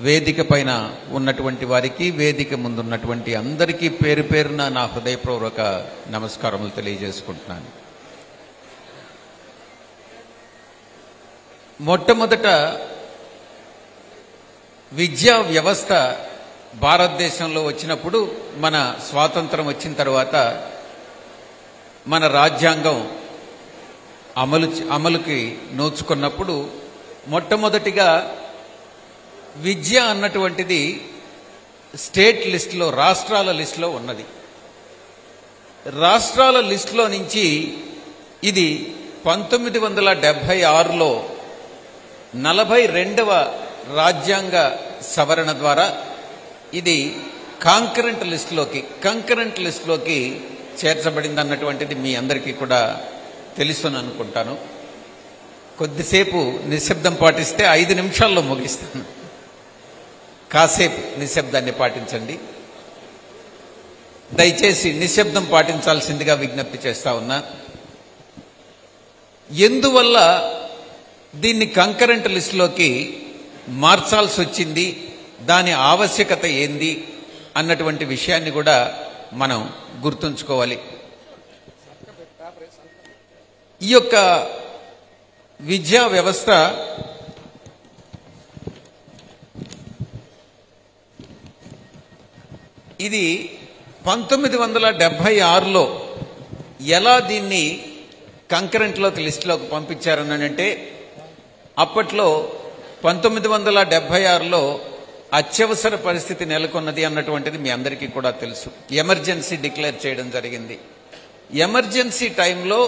వేదిక పైన ఉన్నటువంటి వారికి, వేదిక ముందున్నటువంటి అందరికీ పేరు పేరున నా హృదయపూర్వక నమస్కారములు తెలియజేసుకుంటున్నాను. మొట్టమొదట విద్యా వ్యవస్థ భారతదేశంలో వచ్చినప్పుడు, మన స్వాతంత్రం వచ్చిన తర్వాత మన రాజ్యాంగం అమలుకి నోచుకున్నప్పుడు మొట్టమొదటిగా విద్య అన్నటువంటిది స్టేట్ లిస్టులో, రాష్ట్రాల లిస్టులో ఉన్నది. రాష్ట్రాల లిస్టులో నుంచి ఇది 1976లో 42వ రాజ్యాంగ సవరణ ద్వారా ఇది కంకరెంట్ లిస్టులోకి చేర్చబడింది అన్నటువంటిది మీ అందరికీ కూడా తెలుసుని అనుకుంటాను. కొద్దిసేపు నిశ్శబ్దం పాటిస్తే 5 నిమిషాల్లో ముగిస్తాను. కాసేపు నిశ్శబ్దాన్ని పాటించండి. దయచేసి నిశ్శబ్దం పాటించాల్సిందిగా విజ్ఞప్తి చేస్తా ఉన్నా. ఎందువల్ల దీన్ని కంకరెంట్ లిస్టులోకి మార్చాల్సి వచ్చింది, దాని ఆవశ్యకత ఏంది అన్నటువంటి విషయాన్ని కూడా మనం గుర్తుంచుకోవాలి. ఈ యొక్క విద్యా వ్యవస్థ ఇది 1976లో ఎలా దీన్ని కంకరెంట్లోకి లిస్టులోకి పంపించారనంటే, అప్పట్లో 1976లో అత్యవసర పరిస్థితి నెలకొన్నది అన్నటువంటిది మీ అందరికీ కూడా తెలుసు. ఎమర్జెన్సీ డిక్లేర్ చేయడం జరిగింది. ఎమర్జెన్సీ టైంలో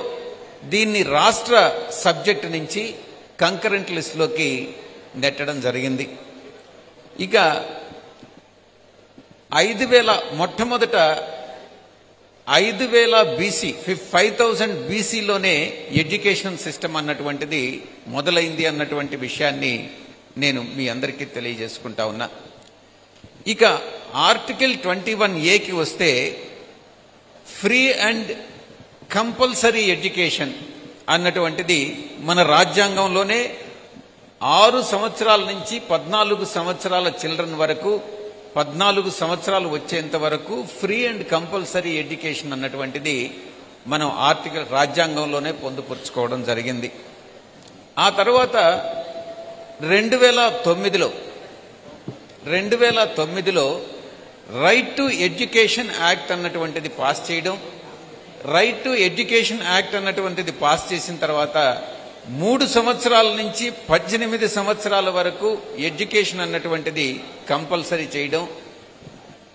దీన్ని రాష్ట్ర సబ్జెక్టు నుంచి కంకరెంట్ లిస్టులోకి నెట్టడం జరిగింది. ఇక 5000 మొట్టమొదట 5000 బీసీ 5000 బీసీలోనే ఎడ్యుకేషన్ సిస్టమ్ అన్నటువంటిది మొదలైంది అన్నటువంటి విషయాన్ని నేను మీ అందరికీ తెలియజేసుకుంటా ఉన్నా. ఇక ఆర్టికల్ 21A వస్తే ఫ్రీ అండ్ కంపల్సరీ ఎడ్యుకేషన్ అన్నటువంటిది మన రాజ్యాంగంలోనే 6 సంవత్సరాల నుంచి 14 సంవత్సరాల చిల్డ్రన్ వరకు 14 సంవత్సరాలు వచ్చేంత వరకు ఫ్రీ అండ్ కంపల్సరీ ఎడ్యుకేషన్ అన్నటువంటిది మనం రాజ్యాంగంలోనే పొందుపరుచుకోవడం జరిగింది. ఆ తర్వాత 2009లో రైట్ టు ఎడ్యుకేషన్ యాక్ట్ అన్నటువంటిది పాస్ చేయడం. రైట్ టు ఎడ్యుకేషన్ యాక్ట్ అన్నటువంటిది పాస్ చేసిన తర్వాత 3 సంవత్సరాల నుంచి 18 సంవత్సరాల వరకు ఎడ్యుకేషన్ అన్నటువంటిది కంపల్సరీ చేయడం.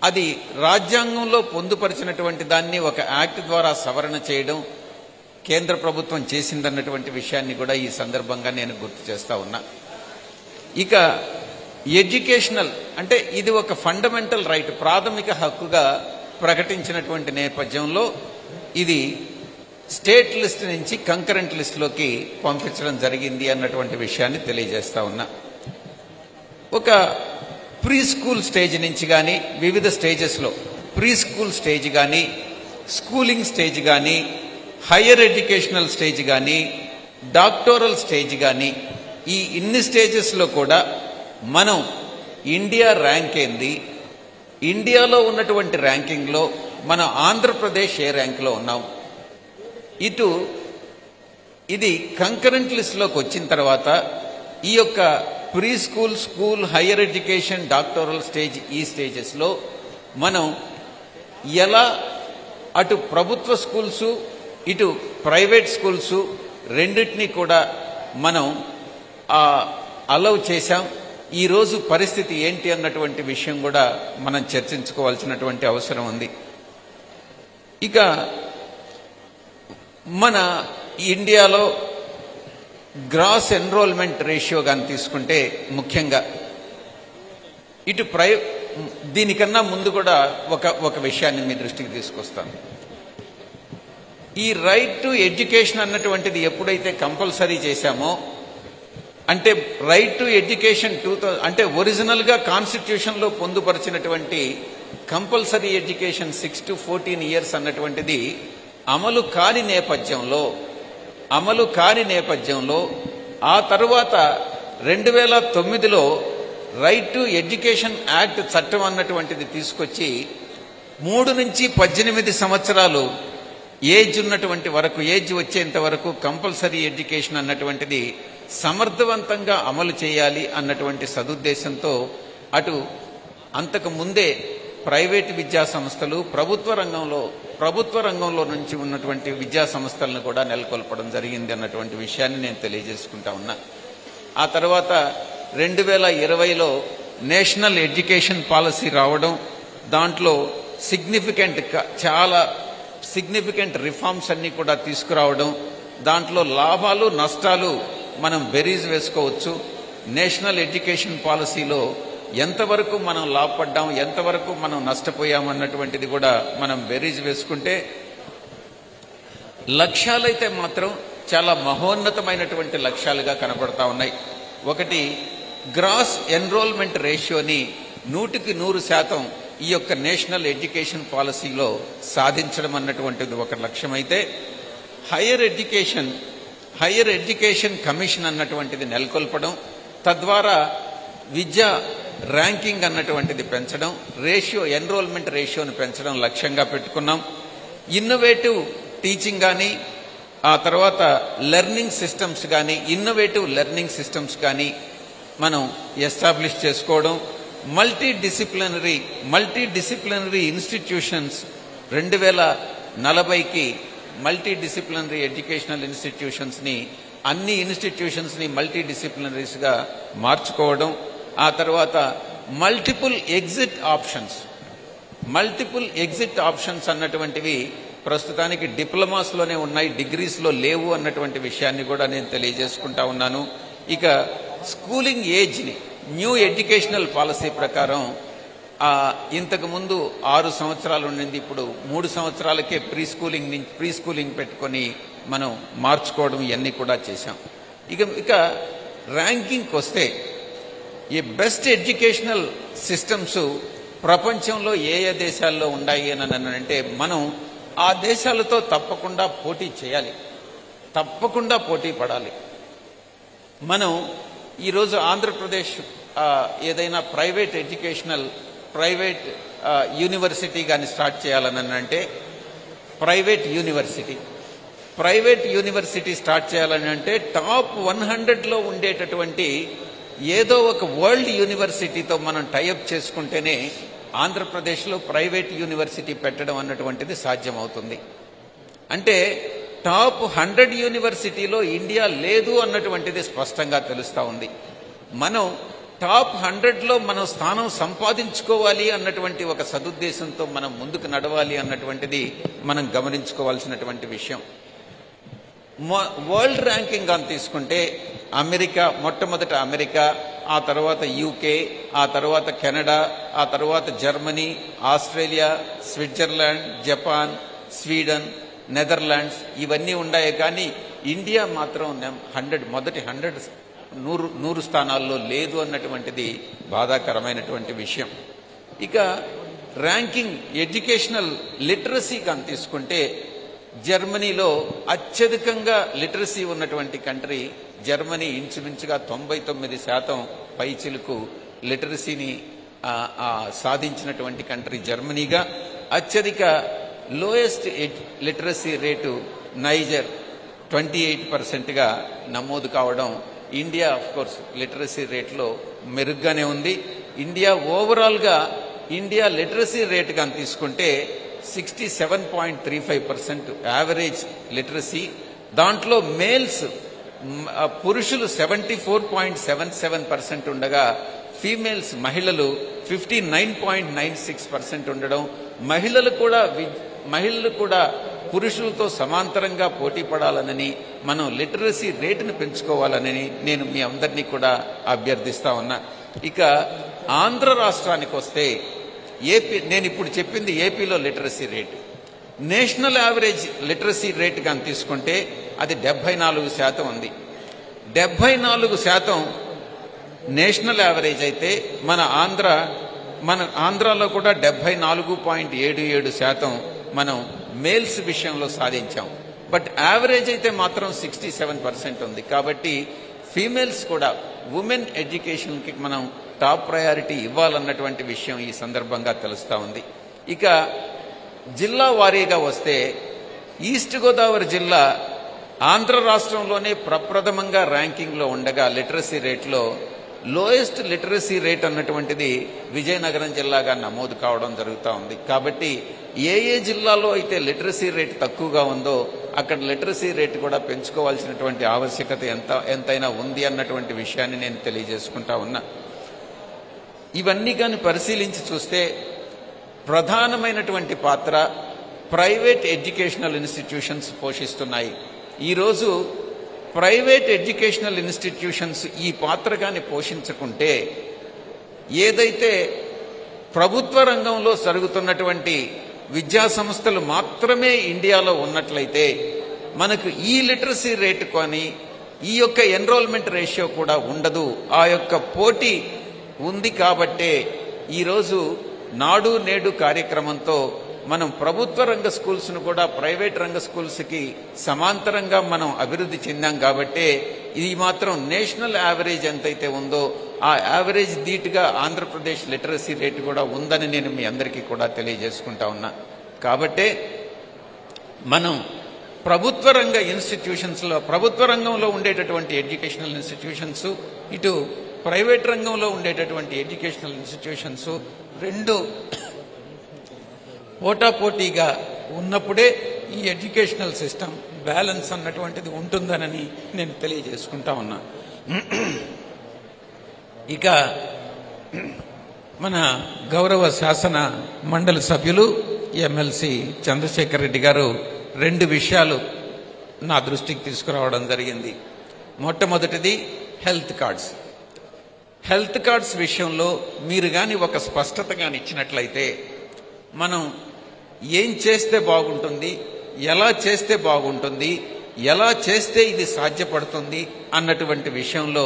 అది రాజ్యాంగంలో పొందుపరిచినటువంటి దాన్ని ఒక యాక్ట్ ద్వారా సవరణ చేయడం కేంద్ర ప్రభుత్వం చేసిందన్నటువంటి విషయాన్ని కూడా ఈ సందర్భంగా నేను గుర్తు చేస్తా ఉన్నా. ఇక ఎడ్యుకేషనల్ అంటే ఇది ఒక ఫండమెంటల్ రైట్, ప్రాథమిక హక్కుగా ప్రకటించినటువంటి నేపథ్యంలో ఇది స్టేట్ లిస్ట్ నుంచి కంకరెంట్ లిస్టులోకి పంపించడం జరిగింది అన్నటువంటి విషయాన్ని తెలియజేస్తా ఉన్నా. ఒక ప్రీ స్కూల్ స్టేజ్ నుంచి కానీ వివిధ స్టేజెస్లో ప్రీ స్కూల్ స్టేజ్ కానీ స్కూలింగ్ స్టేజ్ కానీ హయ్యర్ ఎడ్యుకేషనల్ స్టేజ్ కానీ డాక్టోరల్ స్టేజ్ కానీ ఈ ఇన్ని స్టేజెస్లో కూడా మనం ఇండియా ర్యాంక్ ఏంది, ఇండియాలో ఉన్నటువంటి ర్యాంకింగ్లో మన ఆంధ్రప్రదేశ్ ఏ ర్యాంక్లో ఉన్నాం, ఇది కంకరెంట్ లిస్టులోకి వచ్చిన తర్వాత ఈ యొక్క pre school, school, higher education, doctoral stage ఈ స్టేజెస్లో మనం ఎలా అటు ప్రభుత్వ స్కూల్స్ ఇటు ప్రైవేట్ స్కూల్స్ రెండింటినీ కూడా మనం అలౌ చేశాం. ఈరోజు పరిస్థితి ఏంటి అన్నటువంటి విషయం కూడా మనం చర్చించుకోవాల్సినటువంటి అవసరం ఉంది. ఇక మన ఇండియాలో గ్రాస్ ఎన్రోల్మెంట్ రేషియో కానీ తీసుకుంటే ముఖ్యంగా ఇటు దీనికన్నా ముందు కూడా ఒక విషయాన్ని మీ దృష్టికి తీసుకొస్తాను. ఈ రైట్ టు ఎడ్యుకేషన్ అన్నటువంటిది ఎప్పుడైతే కంపల్సరీ చేశామో అంటే రైట్ టు ఎడ్యుకేషన్ అంటే ఒరిజినల్గా కాన్స్టిట్యూషన్లో పొందుపరిచినటువంటి కంపల్సరీ ఎడ్యుకేషన్ 6 to 14 years అన్నటువంటిది అమలు కాని నేపథ్యంలో ఆ తరువాత 2009లో రైట్ టు ఎడ్యుకేషన్ యాక్ట్ చట్టం అన్నటువంటిది తీసుకొచ్చి 3 నుంచి 18 సంవత్సరాలు ఏజ్ ఉన్నటువంటి వరకు, ఏజ్ వచ్చేంత వరకు కంపల్సరీ ఎడ్యుకేషన్ అన్నటువంటిది సమర్థవంతంగా అమలు చేయాలి అన్నటువంటి సదుద్దేశంతో అటు అంతకు ముందే ప్రైవేటు విద్యా సంస్థలు ప్రభుత్వ రంగంలో నుంచి ఉన్నటువంటి విద్యా సంస్థలను కూడా నెలకొల్పడం జరిగింది అన్నటువంటి విషయాన్ని నేను తెలియజేసుకుంటా ఉన్నా. ఆ తర్వాత 2020లో నేషనల్ ఎడ్యుకేషన్ పాలసీ రావడం, దాంట్లో చాలా సిగ్నిఫికెంట్ రిఫార్మ్స్ అన్ని కూడా తీసుకురావడం, దాంట్లో లాభాలు నష్టాలు మనం బెరీజ్ వేసుకోవచ్చు. నేషనల్ ఎడ్యుకేషన్ పాలసీలో ఎంతవరకు మనం లాభపడ్డాం, ఎంతవరకు మనం నష్టపోయాం అన్నటువంటిది కూడా మనం బెరీజ్ వేసుకుంటే లక్ష్యాలైతే మాత్రం చాలా మహోన్నతమైనటువంటి లక్ష్యాలుగా కనబడతా ఉన్నాయి. ఒకటి, గ్రాస్ ఎన్రోల్మెంట్ రేషియోని 100% ఈ యొక్క నేషనల్ ఎడ్యుకేషన్ పాలసీలో సాధించడం అన్నటువంటిది ఒక లక్ష్యమైతే, హయ్యర్ ఎడ్యుకేషన్ కమిషన్ అన్నటువంటిది నెలకొల్పడం, తద్వారా విద్యా ర్యాంకింగ్ అన్నటువంటిది పెంచడం, ఎన్రోల్మెంట్ రేషియోని పెంచడం లక్ష్యంగా పెట్టుకున్నాం. ఇన్నోవేటివ్ టీచింగ్ కానీ ఆ తర్వాత ఇన్నోవేటివ్ లెర్నింగ్ సిస్టమ్స్ కానీ మనం ఎస్టాబ్లిష్ చేసుకోవడం, మల్టీ డిసిప్లినరీ ఇన్స్టిట్యూషన్స్ 2040కి మల్టీ డిసిప్లినరీ ఎడ్యుకేషనల్ ఇన్స్టిట్యూషన్స్ని అన్ని ఇన్స్టిట్యూషన్స్ని మల్టీ డిసిప్లినరీస్గా మార్చుకోవడం. ఆ తర్వాత మల్టిపుల్ ఎగ్జిట్ ఆప్షన్స్ అన్నటువంటివి ప్రస్తుతానికి డిప్లొమాస్లోనే ఉన్నాయి, డిగ్రీస్లో లేవు అన్నటువంటి విషయాన్ని కూడా నేను తెలియజేసుకుంటా ఉన్నాను. ఇక స్కూలింగ్ ఏజ్ని న్యూ ఎడ్యుకేషనల్ పాలసీ ప్రకారం ఇంతకు ముందు 6 సంవత్సరాలు ఉండింది, ఇప్పుడు 3 సంవత్సరాలకే ప్రీ స్కూలింగ్ పెట్టుకొని మనం మార్చుకోవడం ఇవన్నీ కూడా చేశాం. ఇక ర్యాంకింగ్కి వస్తే ఈ బెస్ట్ ఎడ్యుకేషనల్ సిస్టమ్స్ ప్రపంచంలో ఏ దేశాల్లో ఉన్నాయి అని అంటే మనం ఆ దేశాలతో తప్పకుండా పోటీ చేయాలి. తప్పకుండా పోటీ పడాలి. మనం ఈరోజు ఆంధ్రప్రదేశ్ ఏదైనా ప్రైవేట్ యూనివర్సిటీ కానీ స్టార్ట్ చేయాలని అంటే ప్రైవేట్ యూనివర్సిటీ స్టార్ట్ చేయాలని అంటే టాప్ 100లో ఉండేటటువంటి ఏదో ఒక వరల్డ్ యూనివర్సిటీతో మనం టైఅప్ చేసుకుంటేనే ఆంధ్రప్రదేశ్లో ప్రైవేట్ యూనివర్సిటీ పెట్టడం అన్నటువంటిది సాధ్యమవుతుంది. అంటే టాప్ 100 యూనివర్సిటీలో ఇండియా లేదు అన్నటువంటిది స్పష్టంగా తెలుస్తూ ఉంది. మనం టాప్ 100లో మనం స్థానం సంపాదించుకోవాలి అన్నటువంటి ఒక సదుద్దేశంతో మనం ముందుకు నడవాలి అన్నటువంటిది మనం గమనించుకోవాల్సినటువంటి విషయం. వరల్డ్ ర్యాంకింగ్ అని తీసుకుంటే మొట్టమొదట అమెరికా, ఆ తర్వాత యూకే, ఆ తర్వాత కెనడా, ఆ తర్వాత Germany, Australia, Switzerland, Japan, Sweden, Netherlands ఇవన్నీ ఉన్నాయి. కానీ ఇండియా మాత్రం మొదటి 100 స్థానాల్లో లేదు అన్నటువంటిది బాధాకరమైనటువంటి విషయం. ఇక ర్యాంకింగ్ ఎడ్యుకేషనల్ లిటరసీ కానీ తీసుకుంటే జర్మనీలో అత్యధికంగా లిటరసీ ఉన్నటువంటి కంట్రీ జర్మనీ. ఇంచుమించుగా 99% పైచిలుకు లిటరసీని సాధించినటువంటి కంట్రీ జర్మనీగా, అత్యధిక లోయెస్ట్ లిటరసీ రేటు నైజర్ 28%గా నమోదు కావడం. ఇండియా కోర్స్ లిటరసీ రేట్లో మెరుగ్గానే ఉంది. ఇండియా లిటరసీ రేట్ కానీ తీసుకుంటే 67.35% యావరేజ్ లిటరసీ. దాంట్లో పురుషులు 74.77% ఉండగా మహిళలు 59.96% ఉండడం. మహిళలు కూడా పురుషులతో సమాంతరంగా పోటీ పడాలనని, మనం లిటరసీ రేటును పెంచుకోవాలని నేను మీ అందరినీ కూడా అభ్యర్థిస్తా ఉన్నా. ఇక ఆంధ్ర రాష్ట్రానికి వస్తే నేను ఇప్పుడు చెప్పింది ఏపీలో literacy rate. National average literacy rate కానీ తీసుకుంటే అది 74% ఉంది. 74% నేషనల్ యావరేజ్ అయితే మన ఆంధ్రాలో కూడా 74.77% మనం మేల్స్ విషయంలో సాధించాం. బట్ యావరేజ్ అయితే మాత్రం 67% ఉంది. కాబట్టి ఫీమేల్స్ కూడా ఉమెన్ ఎడ్యుకేషన్కి మనం టాప్ ప్రయారిటీ ఇవ్వాలన్నటువంటి విషయం ఈ సందర్భంగా తెలుస్తూ ఉంది. ఇక జిల్లా వారీగా వస్తే ఈస్ట్ గోదావరి జిల్లా ఆంధ్ర రాష్ట్రంలోనే ప్రప్రథమంగా ర్యాంకింగ్లో ఉండగా లిటరసీ రేట్లో లోయెస్ట్ లిటరసీ రేట్ అన్నటువంటిది విజయనగరం జిల్లాగా నమోదు కావడం జరుగుతూ ఉంది. కాబట్టి ఏ జిల్లాలో అయితే లిటరసీ రేట్ తక్కువగా ఉందో అక్కడ లిటరసీ రేట్ కూడా పెంచుకోవాల్సినటువంటి ఆవశ్యకత ఎంతైనా ఉంది అన్నటువంటి విషయాన్ని నేను తెలియజేసుకుంటా ఉన్నా. ఇవన్నీ కానీ పరిశీలించి చూస్తే ప్రధానమైనటువంటి పాత్ర ప్రైవేట్ ఎడ్యుకేషనల్ ఇన్స్టిట్యూషన్స్ పోషిస్తున్నాయి. ఈరోజు ప్రైవేట్ ఎడ్యుకేషనల్ ఇన్స్టిట్యూషన్స్ ఈ పాత్ర కానీ పోషించకుంటే ఏదైతే ప్రభుత్వ రంగంలో జరుగుతున్నటువంటి విద్యా సంస్థలు మాత్రమే ఇండియాలో ఉన్నట్లయితే మనకు ఈ లిటరసీ రేటు కానీ ఈ యొక్క ఎన్రోల్మెంట్ రేషియో కూడా ఉండదు. ఆ యొక్క పోటీ ఉంది. కాబట్టే ఈరోజు నాడు నేడు కార్యక్రమంతో మనం ప్రభుత్వ రంగ స్కూల్స్ను కూడా ప్రైవేట్ రంగ స్కూల్స్కి సమాంతరంగా మనం అభివృద్ధి చెందాం. కాబట్టే ఇది మాత్రం నేషనల్ యావరేజ్ ఎంతైతే ఉందో ఆ యావరేజ్ ధీటుగా ఆంధ్రప్రదేశ్ లిటరసీ రేటు కూడా ఉందని నేను మీ అందరికీ కూడా తెలియజేసుకుంటా ఉన్నా. కాబట్టే మనం ప్రభుత్వ రంగ ఇన్స్టిట్యూషన్స్లో ప్రభుత్వ రంగంలో ఉండేటటువంటి ఎడ్యుకేషనల్ ఇన్స్టిట్యూషన్స్, ఇటు ప్రైవేట్ రంగంలో ఉండేటటువంటి ఎడ్యుకేషనల్ ఇన్స్టిట్యూషన్స్ రెండు పోటాపోటీగా ఉన్నప్పుడే ఈ ఎడ్యుకేషనల్ సిస్టమ్ బ్యాలెన్స్ అన్నటువంటిది ఉంటుందనని నేను తెలియజేసుకుంటా ఉన్నా. ఇక మన గౌరవ శాసన మండలి సభ్యులు ఎమ్మెల్సీ చంద్రశేఖర్ రెడ్డి గారు 2 విషయాలు నా దృష్టికి తీసుకురావడం జరిగింది. మొట్టమొదటిది హెల్త్ కార్డ్స్. హెల్త్ కార్డ్స్ విషయంలో మీరు కానీ ఒక స్పష్టత కానీ ఇచ్చినట్లయితే మనం ఏం చేస్తే బాగుంటుంది, ఎలా చేస్తే బాగుంటుంది, ఎలా చేస్తే ఇది సాధ్యపడుతుంది అన్నటువంటి విషయంలో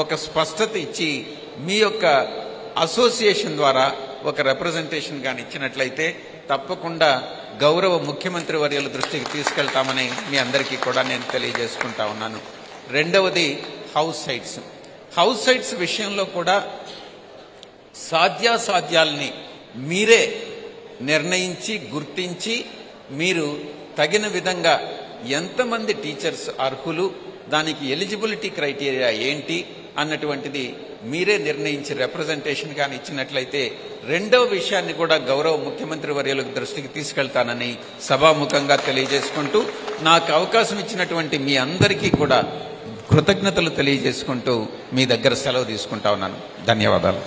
ఒక స్పష్టత ఇచ్చి మీ యొక్క అసోసియేషన్ ద్వారా ఒక రిప్రజెంటేషన్ కానీ ఇచ్చినట్లయితే తప్పకుండా గౌరవ ముఖ్యమంత్రి వర్యుల దృష్టికి తీసుకెళ్తామని మీ అందరికీ కూడా నేను తెలియజేసుకుంటా ఉన్నాను. రెండవది హౌస్ సైట్స్. హౌస్ సైట్స్ విషయంలో కూడా సాధ్యాసాధ్యాలని మీరే నిర్ణయించి గుర్తించి మీరు తగిన విధంగా ఎంతమంది టీచర్స్ అర్హులు, దానికి ఎలిజిబిలిటీ క్రైటీరియా ఏంటి అన్నటువంటిది మీరే నిర్ణయించి రిప్రజెంటేషన్ కానీ ఇచ్చినట్లయితే రెండవ విషయాన్ని కూడా గౌరవ ముఖ్యమంత్రి వర్యుల దృష్టికి తీసుకెళ్తానని సభాముఖంగా తెలియజేసుకుంటూ నాకు అవకాశం ఇచ్చినటువంటి మీ అందరికీ కూడా కృతజ్ఞతలు తెలియజేసుకుంటూ మీ దగ్గర సెలవు తీసుకుంటా ఉన్నాను. ధన్యవాదాలు.